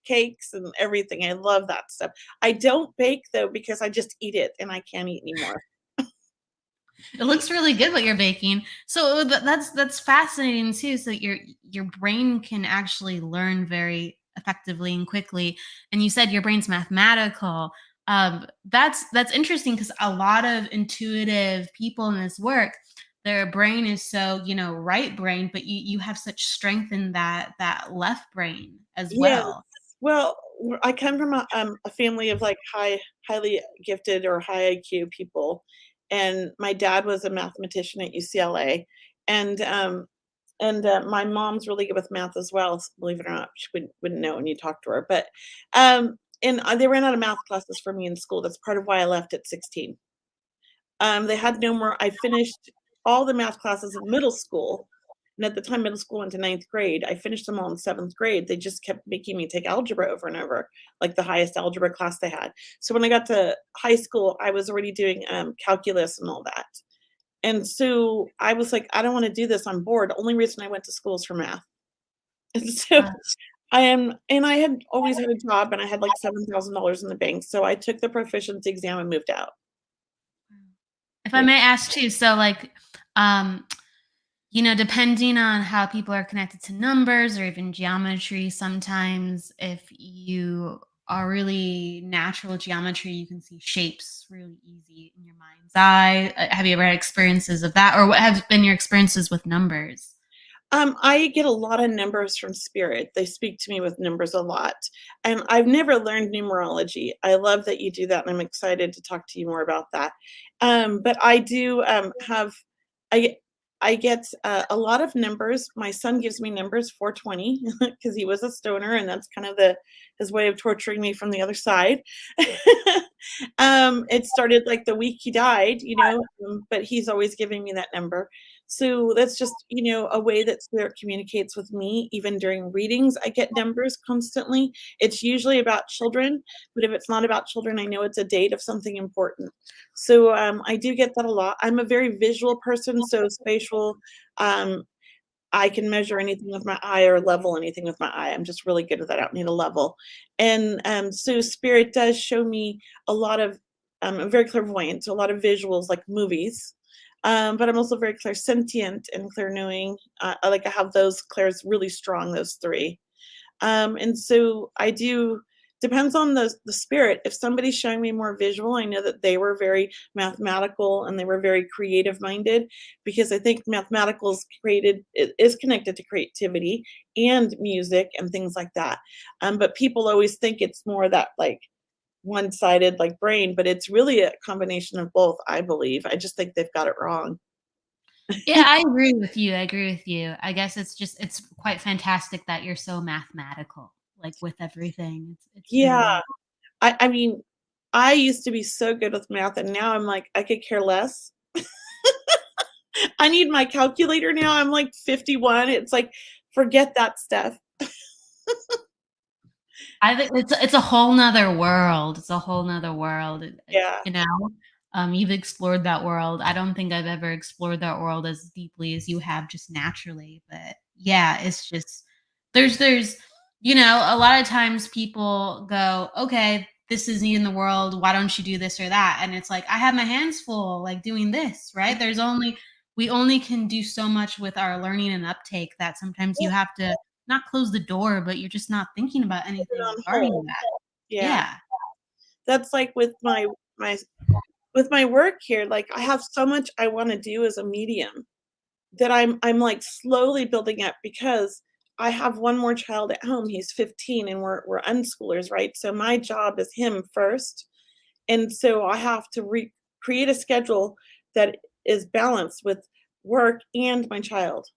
cakes, and everything. I love that stuff. I don't bake though because I just eat it and I can't eat anymore. It looks really good what you're baking. So that's fascinating too. So your brain can actually learn very effectively and quickly. And you said your brain's mathematical. That's interesting because a lot of intuitive people in this work, their brain is so right brain, but you have such strength in that left brain as well. Well, I come from a family of like highly gifted or high IQ people. And my dad was a mathematician at UCLA, and my mom's really good with math as well. Believe it or not, she wouldn't know when you talk to her. But and they ran out of math classes for me in school. That's part of why I left at 16. They had no more. I finished all the math classes in middle school. And at the time, middle school went to 9th grade. I finished them all in 7th grade. They just kept making me take algebra over and over, like the highest algebra class they had. So when I got to high school, I was already doing calculus and all that. And so I was like, I don't want to do this. I'm bored. The only reason I went to school is for math. And so Uh, and I had always had a job and I had like $7,000 in the bank. So I took the proficiency exam and moved out. if I Yeah. may ask too, so like, um, depending on how people are connected to numbers or even geometry, sometimes if you are really natural with geometry, you can see shapes really easy in your mind's eye. Have you ever had experiences of that, or what have been your experiences with numbers? I get a lot of numbers from spirit. They speak to me with numbers a lot. And I've never learned numerology. I love that you do that, and I'm excited to talk to you more about that. But I do have I I get a lot of numbers. My son gives me numbers 420 because he was a stoner, and that's kind of the his way of torturing me from the other side. It started like the week he died, but he's always giving me that number. So that's just, a way that spirit communicates with me. Even during readings, I get numbers constantly. It's usually about children, but if it's not about children, I know it's a date of something important. So I do get that a lot. I'm a very visual person, so spatial. Um, I can measure anything with my eye or level anything with my eye. I'm just really good at that. I don't need a level. And so spirit does show me a lot of, I'm very clairvoyant, so a lot of visuals like movies. But I'm also very clairsentient and clair-knowing. I have those clairs really strong, those three. And so I do depends on the spirit. If somebody's showing me more visual, I know that they were very mathematical and they were very creative minded, because I think mathematical is connected to creativity and music and things like that. But people always think it's more that like one-sided like brain, but it's really a combination of both, I believe. I just think they've got it wrong. Yeah, I agree with you. I agree with you. I guess it's quite fantastic that you're so mathematical, like with everything. It's Yeah. really I mean, I used to be so good with math, and now I'm like, I could care less. I need my calculator now. I'm like 51. It's like, forget that stuff. I think it's a whole nother world. It's a whole nother world. Yeah. You know, you've explored that world. I don't think I've ever explored that world as deeply as you have just naturally. But yeah, it's just there's a lot of times people go, okay, this is in the world. Why don't you do this or that? And it's like I have my hands full, like doing this. Right? We only can do so much with our learning and uptake that sometimes you have to not close the door, but you're just not thinking about Put it anything on regarding hold. that. Yeah. Yeah. That's like my with my work here, like I have so much I want to do as a medium that I'm like slowly building up, because I have one more child at home. He's 15 and we're unschoolers, right? So my job is him first. And so I have to create a schedule that is balanced with work and my child.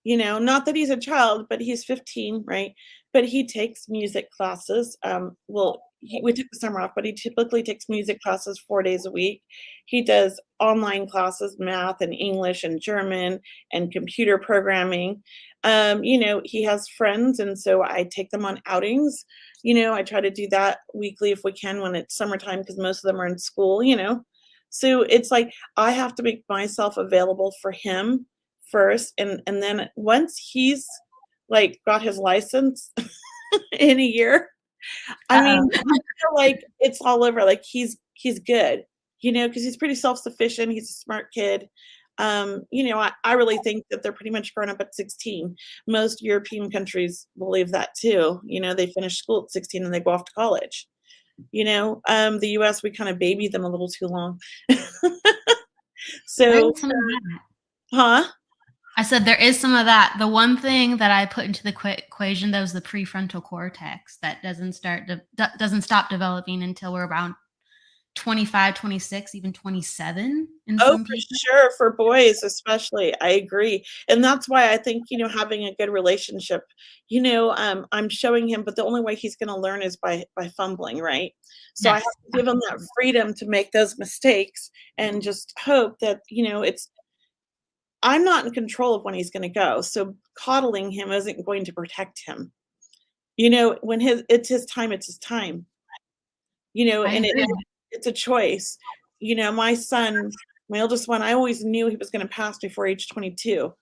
Not that he's a child, but he's 15, right? But he takes music classes. We took the summer off, but he typically takes music classes 4 days a week. He does online classes, math and English and German and computer programming. He has friends, and so I take them on outings. I try to do that weekly if we can when it's summertime, because most of them are in school. So it's like I have to make myself available for him first, and then once he's like got his license in a year, I Uh-oh. mean, I feel like it's all over. Like he's good, because he's pretty self-sufficient. He's a smart kid. I really think that they're pretty much grown up at 16. Most European countries believe that too. They finish school at 16 and they go off to college. The US, we kind of baby them a little too long. There So, is some of that. huh? I said there is some of that. The one thing that I put into the equation, that was the prefrontal cortex that doesn't stop developing until we're around 25, 26, even 27 in Oh, some for people. sure, for boys especially, I agree, and that's why I think, having a good relationship, I'm showing him, but the only way he's gonna learn is by fumbling, right? So I have Yes. to give him that freedom to make those mistakes and just hope that, I'm not in control of when he's gonna go, so coddling him isn't going to protect him. When it's his time, it's his time. I And agree. it's a choice. My son, my oldest one, I always knew he was gonna pass before age 22.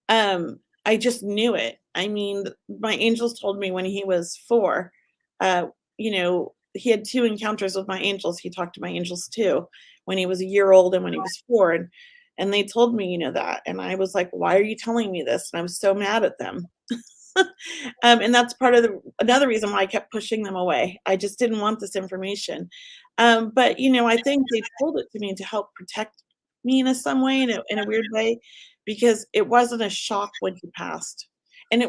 Um, I just knew it. I mean, my angels told me when he was 4, you know, he had 2 encounters with my angels. He talked to my angels too, when he was a year old and when he was 4, and they told me, that, and I was like, "Why are you telling me this?" And I was so mad at them. And that's part of another reason why I kept pushing them away. I just didn't want this information. But I think they told it to me to help protect me in some way, in a weird way, because it wasn't a shock when he passed. And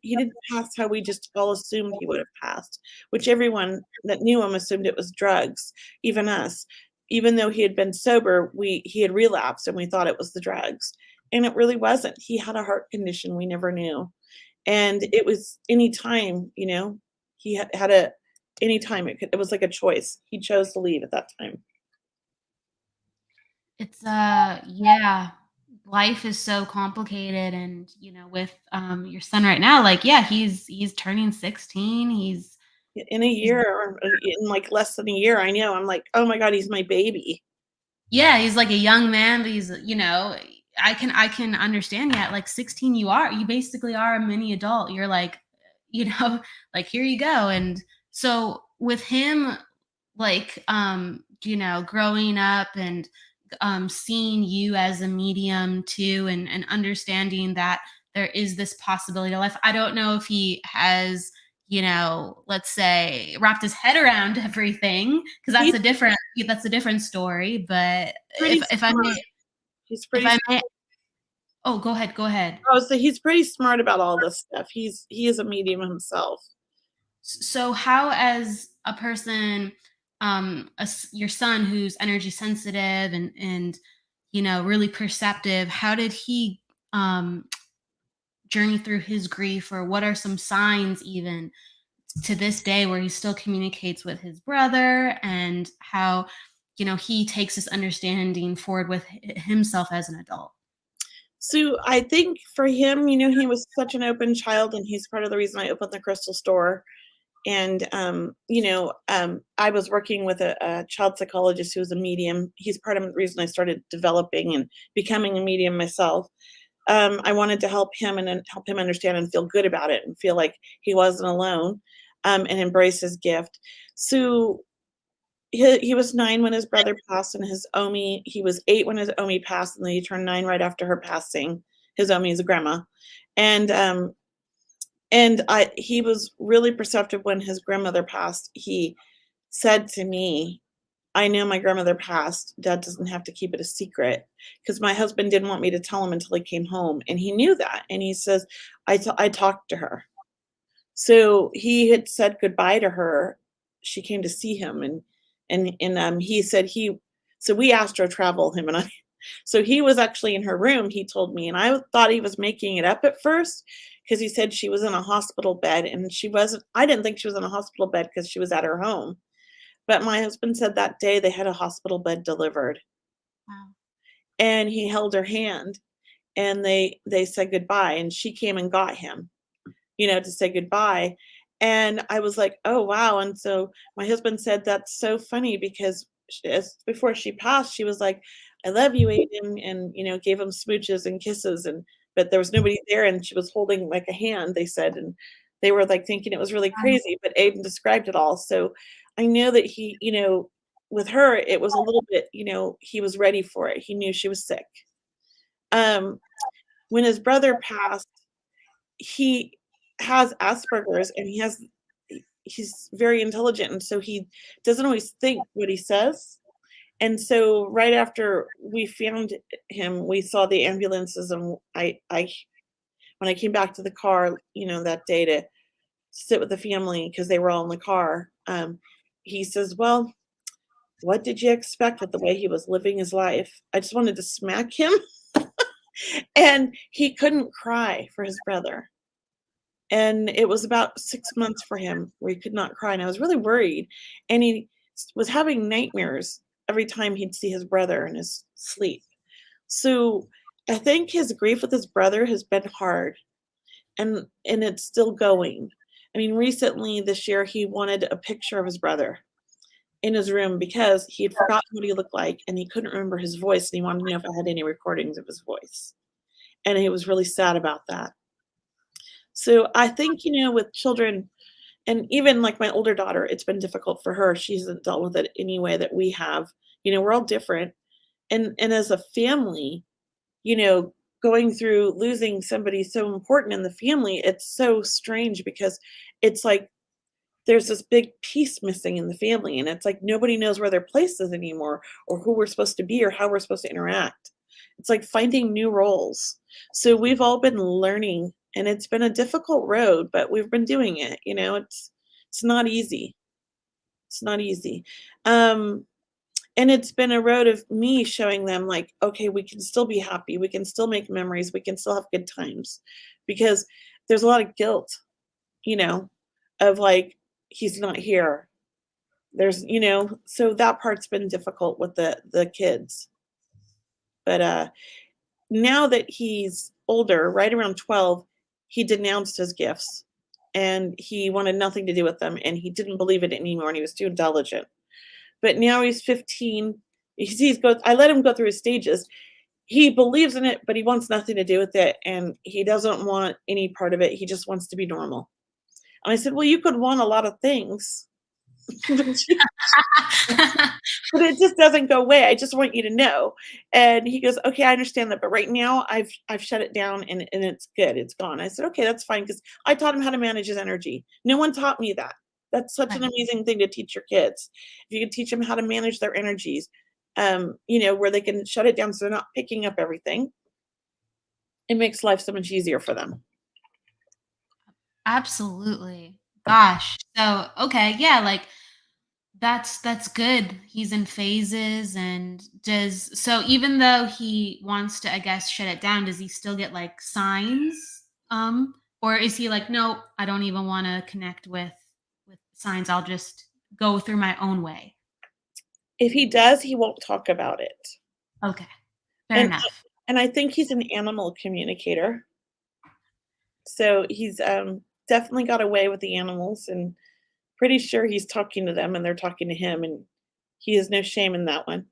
he didn't pass how we just all assumed he would have passed, which everyone that knew him assumed it was drugs, even us. Even though he had been sober, he had relapsed and we thought it was the drugs. And it really wasn't. He had a heart condition we never knew. And it was anytime, he had anytime it was like a choice. He chose to leave at that time. It's yeah, life is so complicated, and with your son right now, like, yeah, he's turning 16. He's In a year, or in like less than a year, I know. I'm like, oh my God, he's my baby. Yeah, he's like a young man, but he's, I can understand. Yeah, at like 16, you basically are a mini adult. You're like, like, here you go. And so with him, like, growing up and seeing you as a medium too, and understanding that there is this possibility of life. I don't know if he has, let's say, wrapped his head around everything, because He's that's a different story. But pretty if I smart. may, He's if pretty I may, oh, go ahead. Oh, so he's pretty smart about all this stuff. He is a medium himself. So how, as a person, your son who's energy sensitive and really perceptive, how did he um journey through his grief, or what are some signs even to this day where he still communicates with his brother, and how he takes this understanding forward with himself as an adult? So I think for him, he was such an open child, and he's part of the reason I opened the crystal store. And I was working with a child psychologist who was a medium. He's part of the reason I started developing and becoming a medium myself. I wanted to help him and then help him understand and feel good about it and feel like he wasn't alone, and embrace his gift. So he was 9 when his brother passed, and his Omi, he was 8 when his Omi passed, and then he turned 9 right after her passing. His Omi is a grandma. And he was really perceptive when his grandmother passed. He said to me, "I know my grandmother passed. Dad doesn't have to keep it a secret," because my husband didn't want me to tell him until he came home, and he knew that. And he says, I talked to her." So he had said goodbye to her. She came to see him, and he said so we astro travel, him and I. So he was actually in her room, he told me, and I thought he was making it up at first, because he said she was in a hospital bed, and she wasn't. I didn't think she was in a hospital bed because she was at her home. But my husband said that day they had a hospital bed delivered, Wow. and he held her hand, and they said goodbye, and she came and got him, to say goodbye. And I was like, "Oh, wow." And so my husband said, "That's so funny," because before she passed, she was like, "I love you, Aiden," and, gave him smooches and kisses. But there was nobody there, and she was holding like a hand, they said. And they were like thinking it was really crazy, but Aiden described it all. So I know that he, with her, it was a little bit, he was ready for it. He knew she was sick. Um, when his brother passed, he has Asperger's, and he's very intelligent, and so he doesn't always think what he says. And so right after we found him, we saw the ambulances, and I when I came back to the car, that day to sit with the family because they were all in the car, he says, "Well, what did you expect with the way he was living his life?" I just wanted to smack him. And he couldn't cry for his brother. And it was about 6 months for him where he could not cry, and I was really worried. And he was having nightmares every time he'd see his brother in his sleep. So I think his grief with his brother has been hard, and it's still going. I mean, recently this year, he wanted a picture of his brother in his room because he had forgotten what he looked like, and he couldn't remember his voice, and he wanted to know if I had any recordings of his voice. And he was really sad about that. So I think, with children, and even like my older daughter, it's been difficult for her. She hasn't dealt with it any way that we have. We're all different. And as a family, you know, going through losing somebody so important in the family, it's so strange because it's like there's this big piece missing in the family, and it's like nobody knows where their place is anymore, or who we're supposed to be, or how we're supposed to interact. It's like finding new roles. So we've all been learning, and it's been a difficult road, but we've been doing it. It's not easy. It's not easy. Um, and it's been a road of me showing them, like, okay, we can still be happy, we can still make memories, we can still have good times, because there's a lot of guilt, you know, of like, he's not here. So that part's been difficult with the kids. But now that he's older, right around 12, he denounced his gifts and he wanted nothing to do with them, and he didn't believe it anymore, and he was too intelligent. But now he's 15. I let him go through his stages. He believes in it, but he wants nothing to do with it, and he doesn't want any part of it. He just wants to be normal. And I said, "Well, you could want a lot of things, but it just doesn't go away. I just want you to know." And he goes, "Okay, I understand that, but right now I've shut it down, and it's good. It's gone." I said, "Okay, that's fine," because I taught him how to manage his energy. No one taught me that. That's such an Right. amazing thing to teach your kids. If you can teach them how to manage their energies, where they can shut it down so they're not picking up everything, it makes life so much easier for them. Absolutely. Gosh. So, okay, yeah, like that's good. He's in phases, and even though he wants to, I guess, shut it down, does he still get like signs? Or is he like, no, I don't even want to connect with signs. I'll just go through my own way. If he does, he won't talk about it. Okay. Fair And enough. and I think he's an animal communicator. So he's definitely got away with the animals, and pretty sure he's talking to them and they're talking to him, and he has no shame in that one.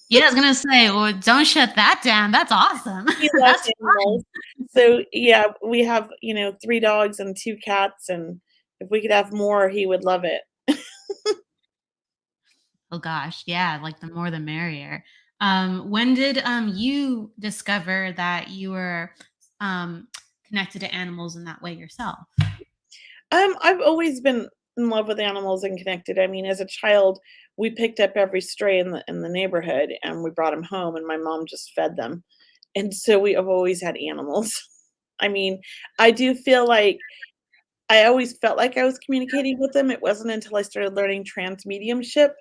Yeah, I was gonna say, well, don't shut that down. That's awesome. He loves That's fun. animals. So yeah, we have, 3 dogs and 2 cats, and if we could have more, he would love it. Oh gosh, yeah, like the more the merrier. When did you discover that you were um connected to animals in that way yourself? I've always been in love with animals and connected. I mean, as a child, we picked up every stray in the neighborhood and we brought them home, and my mom just fed them. And so we have always had animals. I mean, I do feel like I always felt like I was communicating with them. It wasn't until I started learning trance mediumship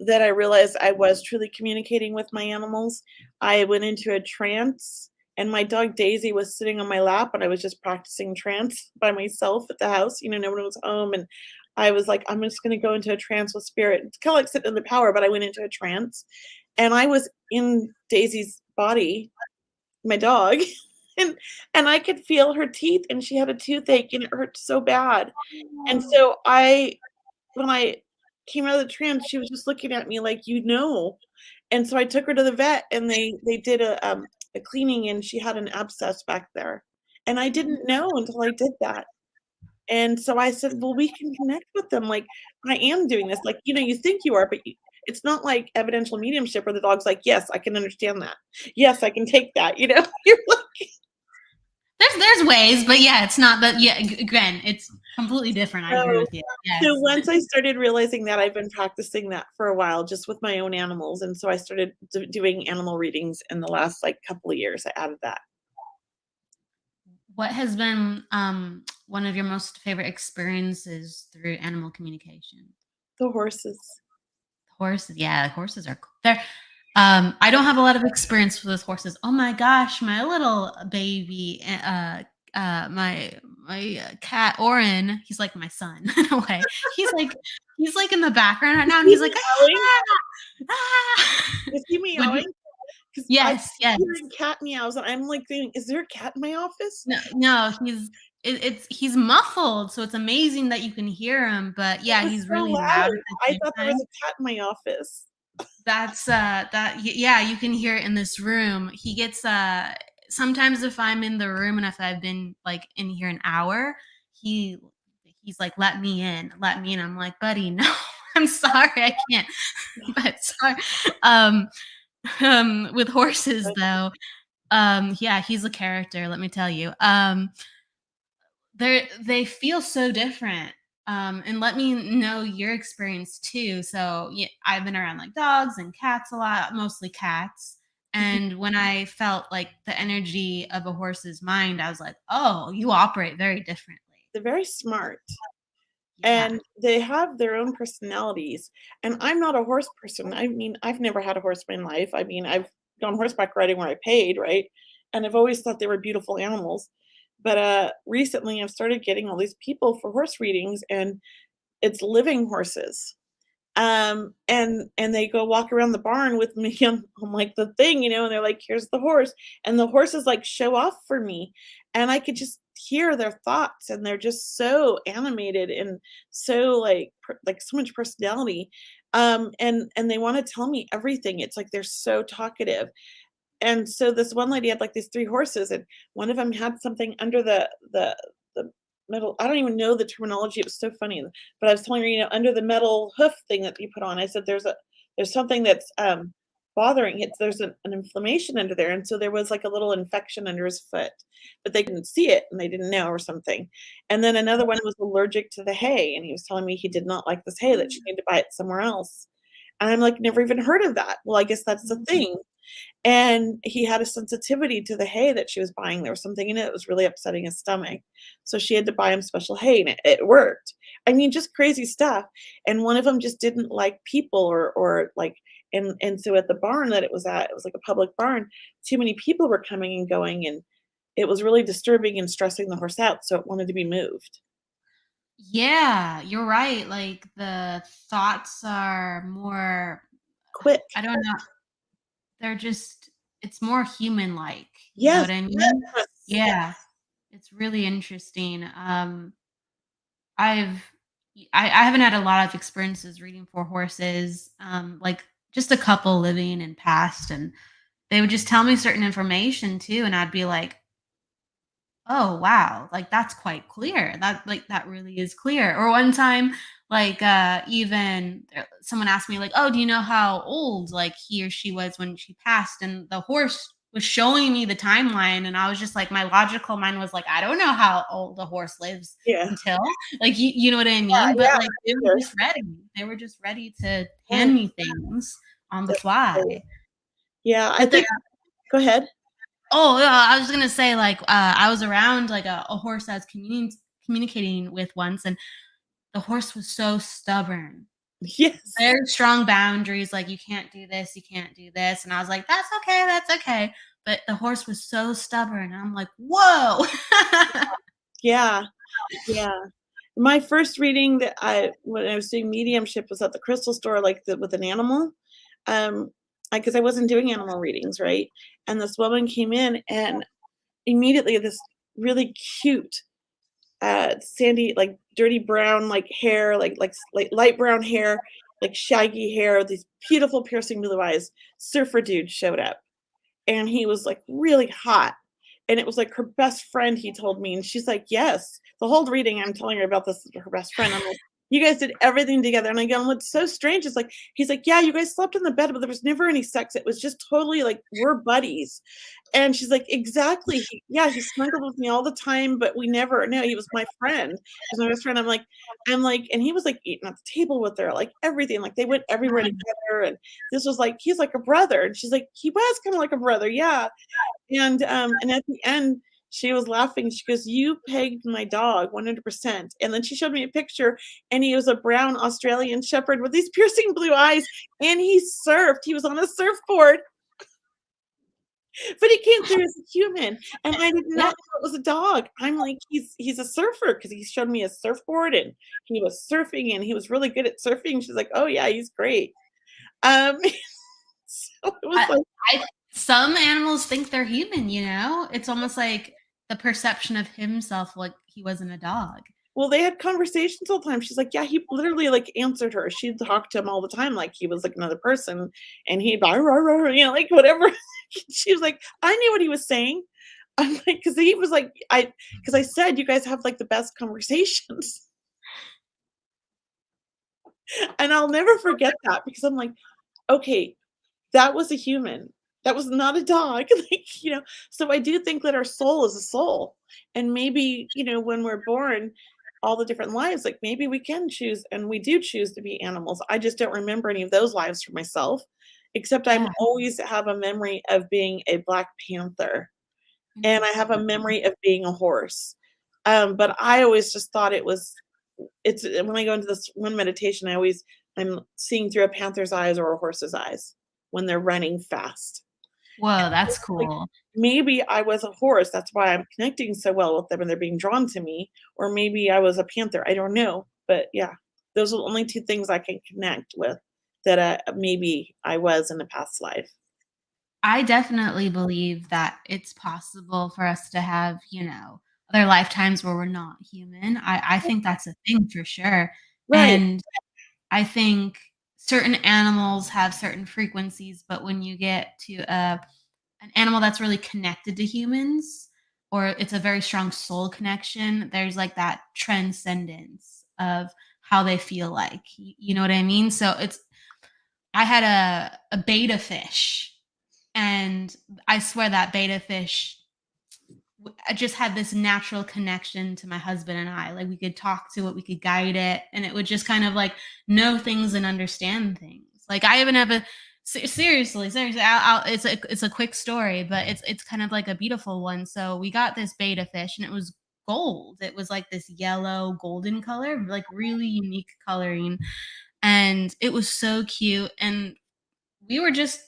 that I realized I was truly communicating with my animals. I went into a trance, and my dog Daisy was sitting on my lap, and I was just practicing trance by myself at the house. No one was home, and I was like, I'm just going to go into a trance with spirit. It's kind of like sitting in the power, but I went into a trance, and I was in Daisy's body, my dog, and I could feel her teeth, and she had a toothache, and it hurt so bad. And so when I came out of the trance, she was just looking at me like, and so I took her to the vet, and they did a cleaning, and she had an abscess back there, and I didn't know until I did that. And so I said, "Well, we can connect with them, like, I am doing this, like, you think you are, but it's not like evidential mediumship where the dog's like, 'Yes, I can understand that. Yes, I can take that,'" You're like, There's ways, but yeah, it's not that. Yeah, again, it's completely different. I agree so with you. so Yes. once I started realizing that, I've been practicing that for a while just with my own animals, and so I started doing animal readings in the last, like, couple of years. I added that. What has been one of your most favorite experiences through animal communication? The horses. Horses, yeah, horses are they're I don't have a lot of experience with horses. Oh my gosh, my little baby, my cat Oren, he's like my son in a way. He's like in the background right now, and Is he's he like, meowing? ah, ah. Is he When meowing? 'Cause I yes, yes. keep hearing cat meows, and I'm, like, thinking, "Is there a cat in my office?" No, no, he's muffled, so it's amazing that you can hear him, but It yeah, was he's so really loud. loud at the I same thought there was time. a cat in my office. That's yeah, you can hear it in this room. He gets sometimes if I'm in the room and if I've been like in here an hour, he he's like, let me in, let me in. I'm like, buddy, no, I'm sorry, I can't. But sorry. Um, with horses though, yeah, he's a character, let me tell you. They feel so different. And let me know your experience too. So yeah, I've been around like dogs and cats a lot, mostly cats. And when I felt like the energy of a horse's mind, I was like, oh, you operate very differently. They're very smart. Yeah. And they have their own personalities. And I'm not a horse person. I mean, I've never had a horse in my life. I mean, I've gone horseback riding where I paid, right? And I've always thought they were beautiful animals. But recently I've started getting all these people for horse readings, and it's living horses. And they go walk around the barn with me on like the thing, and they're like, here's the horse. And the horses like show off for me. And I could just hear their thoughts, and they're just so animated and so like so much personality. And they want to tell me everything. It's like they're so talkative. And so this one lady had like these 3 horses, and one of them had something under the metal. I don't even know the terminology. It was so funny. But I was telling her, under the metal hoof thing that you put on, I said, there's something that's bothering it. There's an inflammation under there. And so there was like a little infection under his foot, but they couldn't see it and they didn't know or something. And then another one was allergic to the hay. And he was telling me he did not like this hay, that she needed to buy it somewhere else. And I'm like, never even heard of that. Well, I guess that's the thing. And he had a sensitivity to the hay that she was buying. There was something in it that was really upsetting his stomach. So she had to buy him special hay, and it worked. I mean, just crazy stuff. And one of them just didn't like people, or like, and so at the barn that it was like a public barn, too many people were coming and going, and it was really disturbing and stressing the horse out. So it wanted to be moved. Yeah, you're right. Like the thoughts are more, Quick. I don't know, they're just, it's more human like. You know Yes. what I mean? Yes. Yeah. It's really interesting. I've I haven't had a lot of experiences reading for horses. Like just a couple living and past, and they would just tell me certain information too, and I'd be like, oh, wow, like, that's quite clear. That really is clear. Or one time, like, even, someone asked me, like, "Oh, do you know how old, like, he or she was when she passed?" And the horse was showing me the timeline, and I was just like, my logical mind was like, "I don't know how old a horse lives Yeah. until," like, you know what I Yeah. mean? But, Yeah. like, they were Sure. just ready. They were just ready to Yeah. hand me things on the fly. Yeah. I But the think. Go ahead. Oh, yeah, I was gonna say, like, I was around, like, a horse I was communicating with once, and the horse was so stubborn. Yes. Very strong boundaries, like, "You can't do this, you can't do this," and I was like, that's okay," but the horse was so stubborn, and I'm like, "Whoa." Yeah. Yeah. My first reading that when I was doing mediumship was at the crystal store, like with an animal. Um, because I wasn't doing animal readings, right? And this woman came in, and immediately this really cute, sandy, like dirty brown, like hair, like light brown hair, like shaggy hair, these beautiful piercing blue eyes. Surfer dude showed up, and he was like really hot. And it was like her best friend, he told me. And she's like, yes. The whole reading, I'm telling her about this, her best friend. I'm like, you guys did everything together. And I go, what's so strange is like, he's like, yeah, you guys slept in the bed, but there was never any sex. It was just totally like, we're buddies. And she's like, exactly. Yeah, he snuggled with me all the time, but we never, no, he was my friend. He was my best friend. I'm like, and he was like eating at the table with her, like everything. Like they went everywhere together. And this was like, he's like a brother. And she's like, he was kind of like a brother. Yeah. And at the end, she was laughing. She goes, "You pegged my dog 100%." And then she showed me a picture, and he was a brown Australian shepherd with these piercing blue eyes, and he surfed. He was on a surfboard, but he came through as a human, and I did not know it was a dog. I'm like, he's a surfer, because he showed me a surfboard, and he was surfing, and he was really good at surfing. She's like, "Oh yeah, he's great." Um, so it was like. Some animals think they're human, you know? It's almost like the perception of himself, like he wasn't a dog. Well, they had conversations all the time. She's like, yeah, he literally like answered her. She'd talk to him all the time like he was like another person, and he'd like whatever. She was like, I knew what he was saying. I'm like, because he was like, because I said, you guys have like the best conversations. And I'll never forget that because I'm like, okay, that was a human. That was not a dog. Like, so I do think that our soul is a soul. And maybe, when we're born, all the different lives, like maybe we can choose and we do choose to be animals. I just don't remember any of those lives for myself, except I'm Yeah. always have a memory of being a black panther and I have a Interesting. memory of being a horse. But I always just thought it's when I go into this one meditation, I'm seeing through a panther's eyes or a horse's eyes when they're running fast. Whoa, that's Like, cool. maybe I was a horse, that's why I'm connecting so well with them and they're being drawn to me, or maybe I was a panther, I don't know, but yeah, those are the only 2 things I can connect with that, maybe I was in a past life. I definitely believe that it's possible for us to have, other lifetimes where we're not human. I think that's a thing for sure. Right. And I think certain animals have certain frequencies, but when you get to an animal that's really connected to humans, or it's a very strong soul connection, there's like that transcendence of how they feel like. You know what I mean? So I had a beta fish, and I swear that beta fish I just had this natural connection to my husband and I. Like we could talk to it, we could guide it, and it would just kind of like know things and understand things. Like I even have seriously, it's a quick story, but it's kind of like a beautiful one. So we got this beta fish, and it was gold. It was like this yellow golden color, like really unique coloring, and it was so cute. And we were just,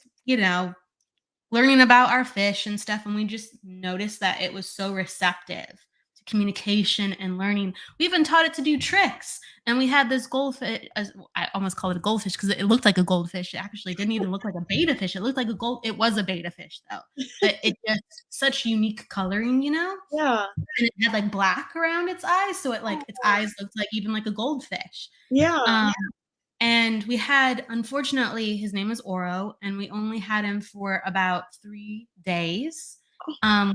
learning about our fish and stuff, and we just noticed that it was so receptive to communication and learning. We even taught it to do tricks, and we had this goldfish. I almost called it a goldfish because it looked like a goldfish. It actually didn't even look like a beta fish. It looked like a gold. It was a beta fish though, but it just such unique coloring. Yeah. And it had like black around its eyes, so it like its eyes looked like even like a goldfish. Yeah. Um, and we had, unfortunately, his name is Oro, and we only had him for about 3 days.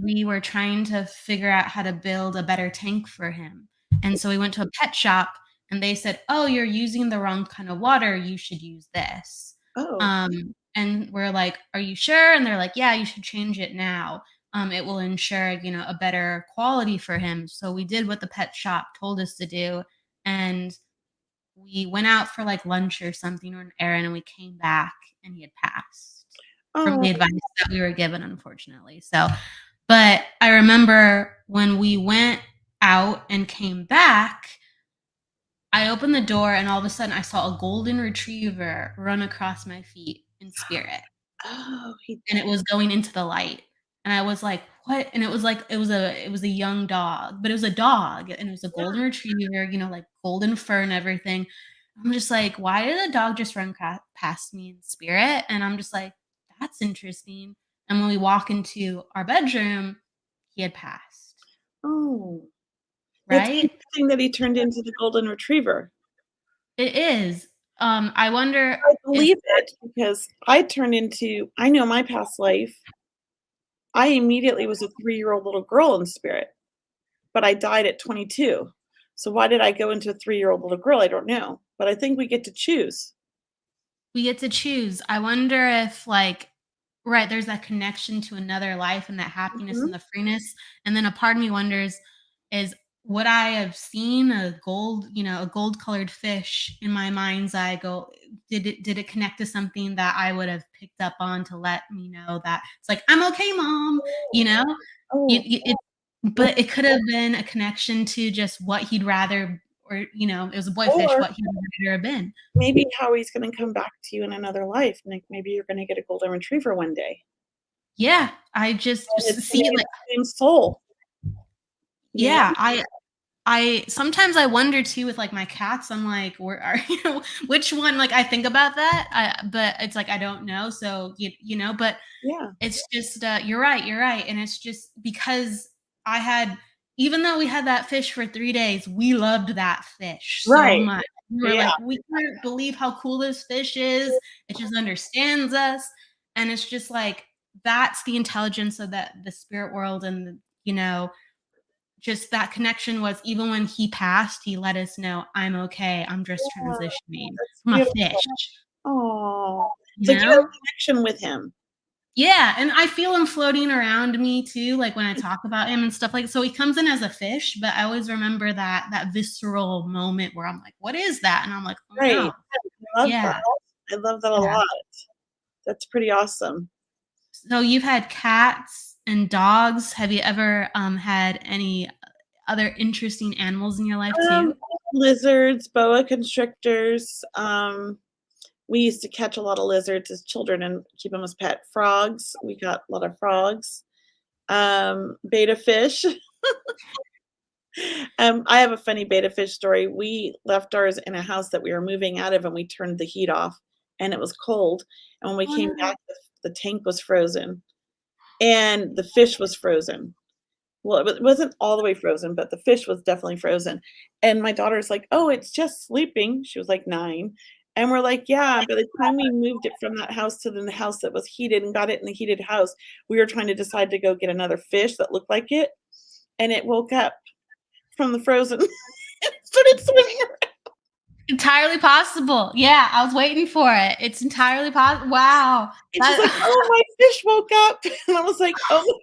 We were trying to figure out how to build a better tank for him. And so we went to a pet shop and they said, "Oh, you're using the wrong kind of water. You should use this." Oh. And we're like, "Are you sure?" And they're like, "Yeah, you should change it now. It will ensure, a better quality for him." So we did what the pet shop told us to do. And we went out for like lunch or something or an errand, and we came back and he had passed from Oh. the advice that we were given, unfortunately. So, but I remember when we went out and came back, I opened the door and all of a sudden I saw a golden retriever run across my feet in spirit, Oh, he and it was going into the light. And I was like, "What?" And it was like it was a young dog, but it was a dog, and it was a yeah. golden retriever, like golden fur and everything. I'm just like, "Why did the dog just run past me in spirit?" And I'm just like, "That's interesting." And when we walk into our bedroom, he had passed, Oh. That's right? interesting that he turned into the golden retriever. It is. I wonder I if believe it because I know my past life, I immediately was a 3-year-old little girl in spirit, but I died at 22. So why did I go into a 3-year-old little girl? I don't know, but I think we get to choose. we get to choose. I wonder if, like, right, there's that connection to another life and that happiness Mhm. and the freeness. And then a part of me wonders, is would I have seen a gold colored fish in my mind's eye go, did it connect to something that I would have picked up on to let me know that it's like, I'm okay, mom, you know? Oh, But it could have been a connection to just what he'd rather, or, it was a boy fish, or what he'd rather have been. maybe Howie's gonna come back to you in another life, like, maybe you're gonna get a golden retriever one day, Yeah, I just and it's gonna see, be like, the same soul, you know? yeah, I sometimes I wonder too with like my cats. I'm like, where are which one? Like I think about that, but it's like I don't know. So but Yeah. it's just you're right, and it's just because I had, even though we had that fish for 3 days, we loved that fish so Right. much. We were Yeah. like, we can't believe how cool this fish is. It just understands us, and it's just like that's the intelligence of that the spirit world and just that connection was, even when he passed, he let us know, I'm okay. I'm just Yeah, transitioning that's from a beautiful. fish, Oh, you so you had a know? connection with him. Yeah, and I feel him floating around me too, like when I talk about him and stuff like, so he comes in as a fish, but I always remember that visceral moment where I'm like, "What is that?" And I'm like, "Oh Right. no." I love that. Yeah, I love that a yeah. lot. That's pretty awesome. So you've had cats and dogs. Have you ever had any other interesting animals in your life Um, too? Lizards, boa constrictors. We used to catch a lot of lizards as children and keep them as pet. Frogs. We got a lot of frogs. Betta fish. I have a funny betta fish story. We left ours in a house that we were moving out of, and we turned the heat off, and it was cold. And when we Oh, came no. back, the tank was frozen, and the fish was frozen. Well, it wasn't all the way frozen, but the fish was definitely frozen. And my daughter's like, "Oh, it's just sleeping." She was like 9. And we're like, "Yeah." By the time we moved it from that house to the house that was heated and got it in the heated house, we were trying to decide to go get another fish that looked like it, and it woke up from the frozen and started swimming around. Entirely possible. Yeah, I was waiting for it. It's entirely possible. Wow. And she's like, That "Oh, my fish woke up." And I was like, "Oh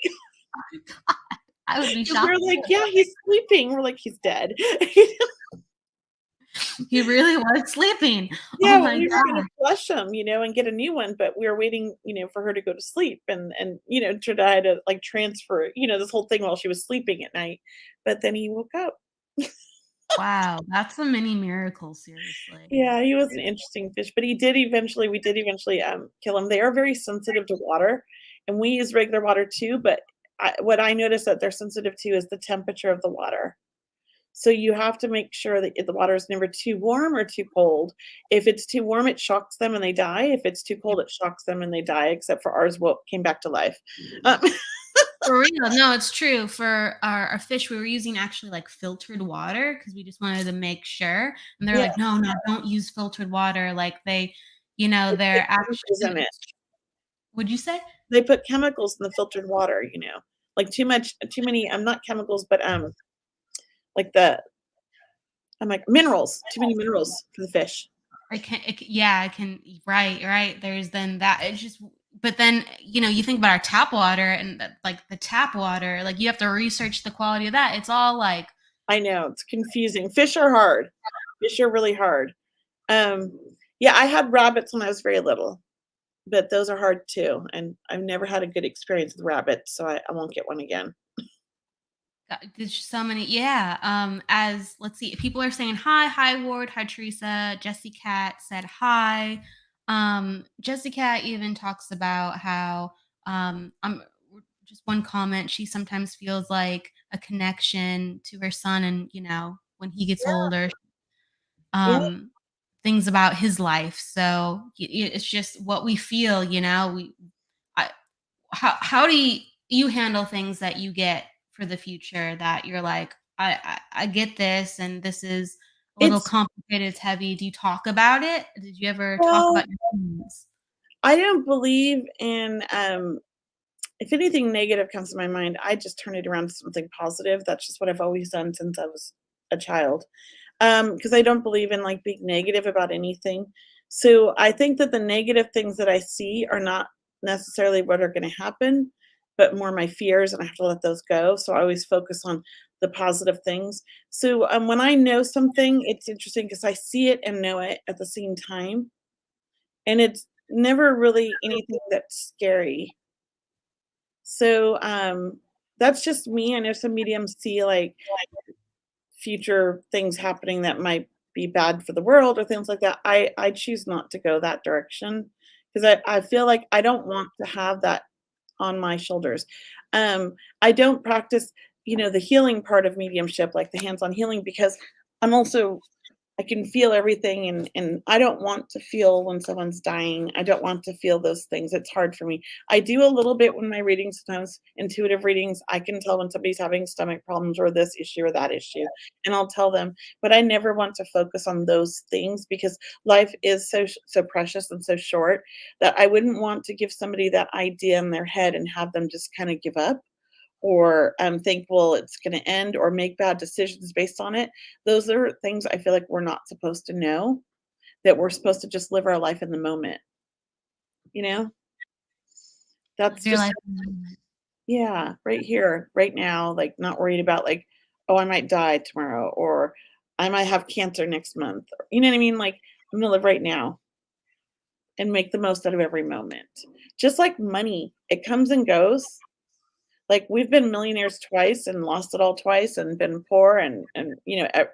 my god." I would be 'Cause we're shocked. like, "Yeah, he's sleeping." We're like, "He's dead." He really was sleeping. Oh Yeah, my we were gonna god. flush him, and get a new one, but we were waiting, for her to go to sleep and try to, like, transfer, this whole thing while she was sleeping at night, but then he woke up. Wow, that's a mini miracle, seriously. Yeah, he was an interesting fish, but we did eventually, kill him. They are very sensitive to water, and we use regular water too, but what I noticed that they're sensitive to is the temperature of the water. So you have to make sure that the water is never too warm or too cold. If it's too warm, it shocks them and they die. If it's too cold, it shocks them and they die, except for ours came back to life. Um, For real. No, it's true. For our fish, we were using actually like filtered water because we just wanted to make sure. And they're yeah, like, no, no, don't use filtered water. Like they put they're chemicals in actually, it. would you say? They put chemicals in the filtered water, like too many, not chemicals, but like I'm like minerals, too many minerals for the fish. Yeah, I can, right, right. There's then that, it's just, but then, you think about our tap water and like the tap water, like you have to research the quality of that. It's all like, I know it's confusing. Fish are hard. Fish are really hard. Um, yeah, I had rabbits when I was very little, but those are hard too, and I've never had a good experience with rabbits, so I won't get one again. there's just so many. Yeah. As let's see, people are saying hi Ward, hi Teresa. Jesse Cat said hi. Jesse Cat even talks about how just one comment. She sometimes feels like a connection to her son, and when he gets older, Yeah. um, things about his life. So it's just what we feel. I, how do you handle things that you get for the future that you're like, I get this, and this is a little It's complicated, it's heavy. Do you talk about it? Did you ever talk well, about your feelings? I don't believe in, if anything negative comes to my mind, I just turn it around to something positive. That's just what I've always done since I was a child. Because I don't believe in, like, being negative about anything. So I think that the negative things that I see are not necessarily what are gonna happen, but more my fears, and I have to let those go. So I always focus on the positive things. So, when I know something, it's interesting because I see it and know it at the same time, and it's never really anything that's scary. So, that's just me. I know some mediums see, like, future things happening that might be bad for the world or things like that. I choose not to go that direction because I feel like I don't want to have that on my shoulders. I don't practice, the healing part of mediumship, like the hands-on healing, because I'm also I can feel everything, and I don't want to feel when someone's dying. I don't want to feel those things. It's hard for me. I do a little bit when my readings, sometimes intuitive readings. I can tell when somebody's having stomach problems or this issue or that issue, and I'll tell them. But I never want to focus on those things because life is so precious and so short that I wouldn't want to give somebody that idea in their head and have them just kind of give up or think, well, it's going to end, or make bad decisions based on it. Those are things I feel like we're not supposed to know, that we're supposed to just live our life in the moment. You know, that's Live your just, life in the moment. yeah, right here, right now, like not worried about like, oh, I might die tomorrow, or I might have cancer next month. You know what I mean? Like, I'm going to live right now and make the most out of every moment. Just like money, it comes and goes. Like, we've been millionaires twice and lost it all twice, and been poor, and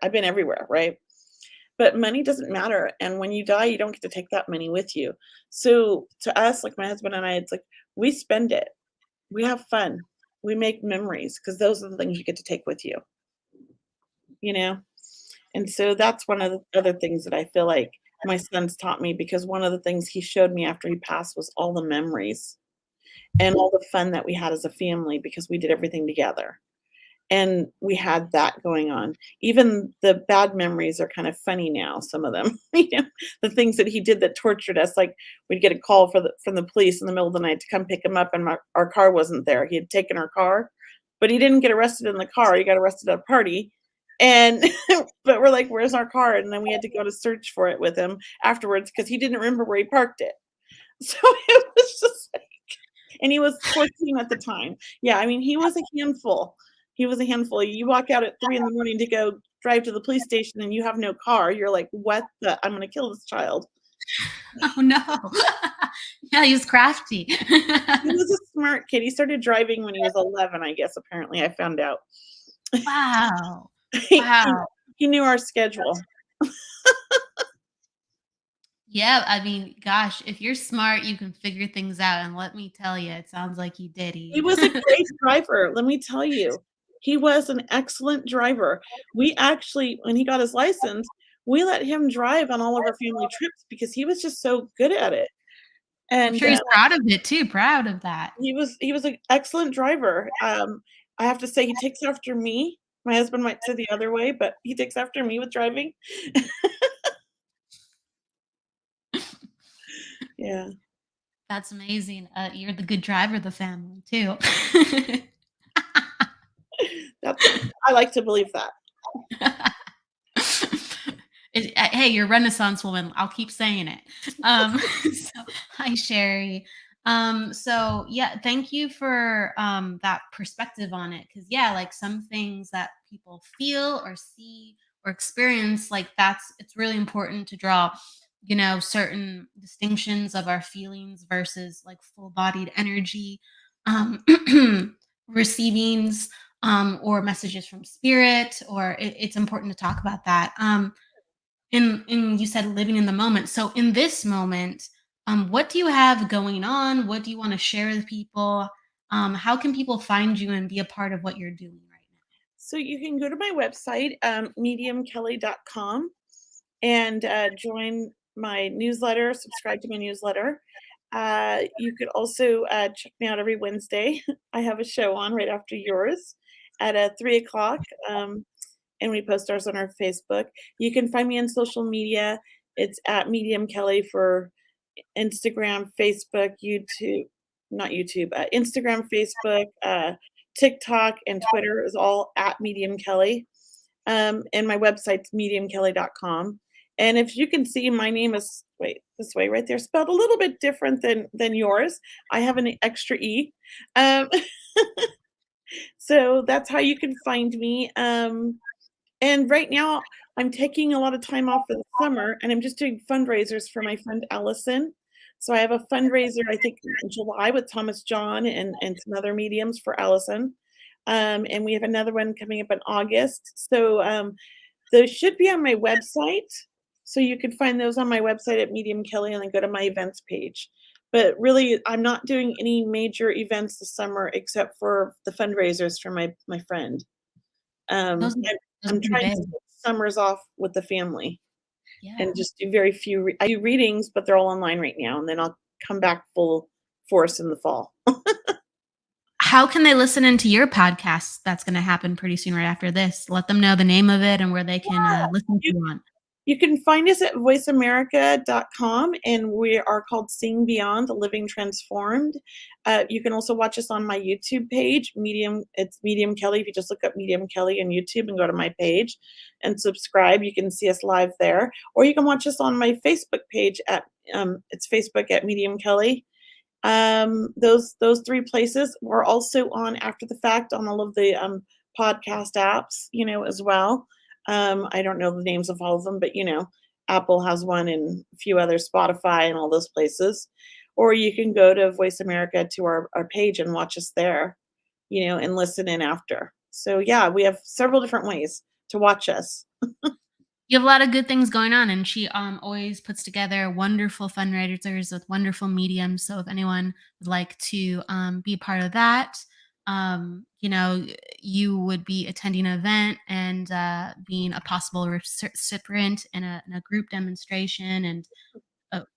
I've been everywhere, right? But money doesn't matter, and when you die, you don't get to take that money with you. So, to us, like my husband and I, it's like we spend it. We have fun. We make memories, because those are the things you get to take with you, you know? And so that's one of the other things that I feel like my son's taught me, because one of the things he showed me after he passed was all the memories and all the fun that we had as a family, because we did everything together. And we had that going on. Even the bad memories are kind of funny now, some of them. The things that he did that tortured us, like we'd get a call from the police in the middle of the night to come pick him up, and our car wasn't there. He had taken our car, but he didn't get arrested in the car. He got arrested at a party. And but we're like, "Where's our car?" And then we had to go to search for it with him afterwards, because he didn't remember where he parked it. So it was just like, and he was 14 at the time. Yeah, I mean, he was a handful. He was a handful. You walk out at 3 in the morning to go drive to the police station and you have no car. You're like, "What the, I'm gonna kill this child." Oh no. Yeah, he was crafty. He was a smart kid. He started driving when he was 11, I guess, apparently, I found out. Wow. He Wow. he knew our schedule. Yeah, I mean, gosh, if you're smart, you can figure things out, and let me tell you, it sounds like you did. He was a great driver, let me tell you. He was an excellent driver. We actually, when he got his license, we let him drive on all of our family trips, because he was just so good at it. I'm And sure he's proud of it too, proud of that. he was an excellent driver. I have to say, he takes after me. My husband might say the other way, but he takes after me with driving. Yeah. That's amazing. You're the good driver of the family too. That's, I like to believe that. Hey, you're a Renaissance woman. I'll keep saying it. So, hi, Sherry. So yeah, thank you for that perspective on it. Because yeah, like some things that people feel or see or experience, like it's really important to draw, certain distinctions of our feelings versus like full-bodied energy, um, receivings, or messages from spirit, or it's important to talk about that. In you said living in the moment. So in this moment, what do you have going on? What do you want to share with people? How can people find you and be a part of what you're doing right now? So you can go to my website, mediumkelly.com, and join my newsletter, subscribe to my newsletter. You could also check me out every Wednesday. I have a show on right after yours at 3 o'clock, and we post ours on our Facebook. You can find me on social media. It's at Medium Kelley for Instagram, Facebook, YouTube, not YouTube, Instagram, Facebook, TikTok, and Twitter is all at Medium Kelley. And my website's mediumkelly.com. And if you can see, my name is, wait, this way right there, spelled a little bit different than yours. I have an extra E. Um, so that's how you can find me. And right now, I'm taking a lot of time off for the summer, and I'm just doing fundraisers for my friend Allison. So I have a fundraiser, I think, in July with Thomas John and some other mediums for Allison. And we have another one coming up in August. So those should be on my website. So you can find those on my website at Medium Kelley, and then go to my events page. But really, I'm not doing any major events this summer except for the fundraisers for my friend. Those, those are I'm pretty trying big. to take summers off with the family Yeah. and just do very few. I do readings, but they're all online right now, and then I'll come back full force in the fall. How can they listen into your podcast? That's going to happen pretty soon, right after this. Let them know the name of it and where they can listen to You you on. You can find us at voiceamerica.com, and we are called Seeing Beyond, Living Transformed. You can also watch us on my YouTube page, it's Medium Kelley. If you just look up Medium Kelley on YouTube and go to my page and subscribe, you can see us live there. Or you can watch us on my Facebook page at it's Facebook at Medium Kelley. Those three places. We're also on after the fact on all of the podcast apps, as well. I don't know the names of all of them, but Apple has one and a few others, Spotify and all those places. Or you can go to Voice America to our page and watch us there, and listen in after. So yeah, we have several different ways to watch us. You have a lot of good things going on, and she always puts together wonderful fundraisers with wonderful mediums. So if anyone would like to be part of that, you would be attending an event and being a possible recipient in a group demonstration. And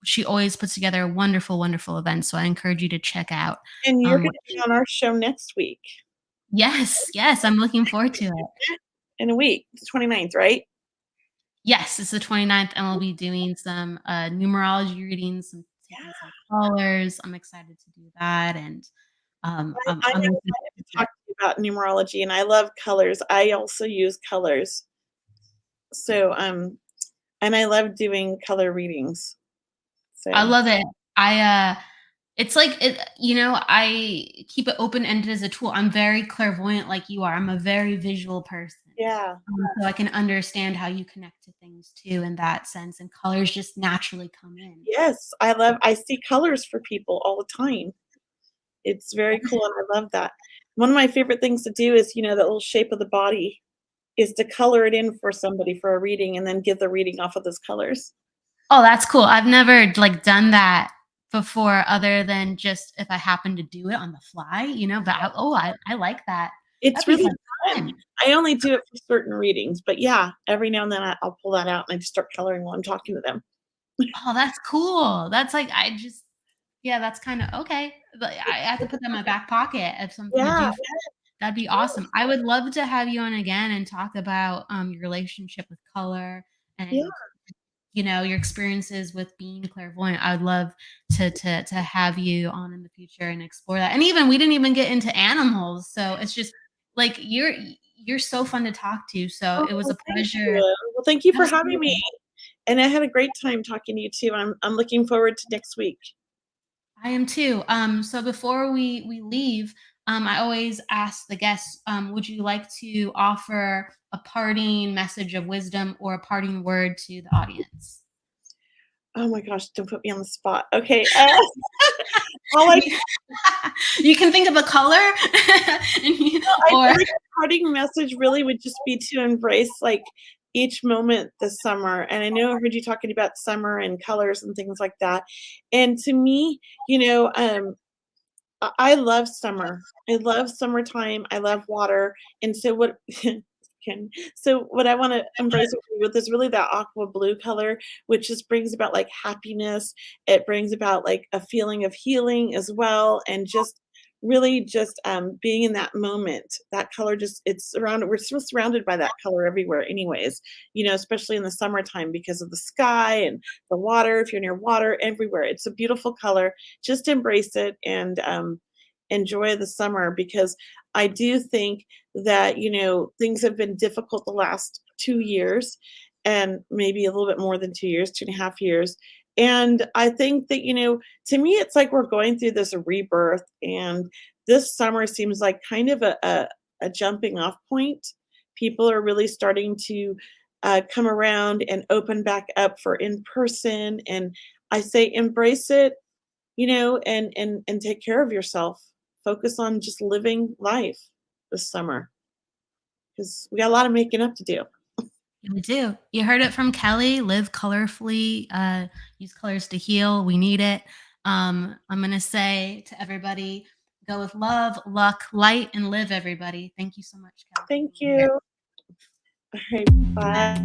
she always puts together wonderful, wonderful events. So I encourage you to check out. And you're going to be on our show next week. Yes, I'm looking forward to it. In a week, the 29th, right? Yes, it's the 29th, and we'll be doing some numerology readings, some callers. I'm excited to do that, and I'm excited to talk to you about numerology, and I love colors. I also use colors, so and I love doing color readings. So I love it. It's like it. I keep it open ended as a tool. I'm very clairvoyant, like you are. I'm a very visual person. Yeah. So I can understand how you connect to things too in that sense, and colors just naturally come in. Yes, I see colors for people all the time. It's very cool, and I love that. One of my favorite things to do is, the little shape of the body is to color it in for somebody for a reading and then give the reading off of those colors. Oh, that's cool. I've never done that before, other than just if I happen to do it on the fly, but I like that. It's really fun. I only do it for certain readings, but yeah, every now and then I'll pull that out and I just start coloring while I'm talking to them. Oh, that's cool. That's like, that's kind of okay. But I have to put that in my back pocket if something to do. That'd be awesome. I would love to have you on again and talk about your relationship with color and your experiences with being clairvoyant. I would love to have you on in the future and explore that. And even we didn't even get into animals, so it's just like you're so fun to talk to. So it was a pleasure. Well, thank you for having me. And I had a great time talking to you too. I'm looking forward to next week. I am too. So before we leave, I always ask the guests, would you like to offer a parting message of wisdom or a parting word to the audience? Oh my gosh, don't put me on the spot. Okay. You can think of a color. I think a parting message really would just be to embrace each moment this summer. And I know I heard you talking about summer and colors and things like that. And to me, I love summer. I love summertime. I love water. And so what I want to embrace with is really that aqua blue color, which just brings about happiness. It brings about a feeling of healing as well. And just really just being in that moment. That color we're still surrounded by that color everywhere anyways, especially in the summertime because of the sky and the water. If you're near water, everywhere, it's a beautiful color. Just embrace it and enjoy the summer, because I do think that things have been difficult the last 2 years, and maybe a little bit more than 2 years, 2.5 years. And I think that, to me, it's like we're going through this rebirth, and this summer seems like kind of a jumping off point. People are really starting to come around and open back up for in person. And I say, embrace it, and take care of yourself. Focus on just living life this summer, because we got a lot of making up to do. We do. You heard it from Kelley. Live colorfully. Use colors to heal. We need it. I'm going to say to everybody, go with love, luck, light, and live, everybody. Thank you so much, Kelley. Thank you. All right. Bye.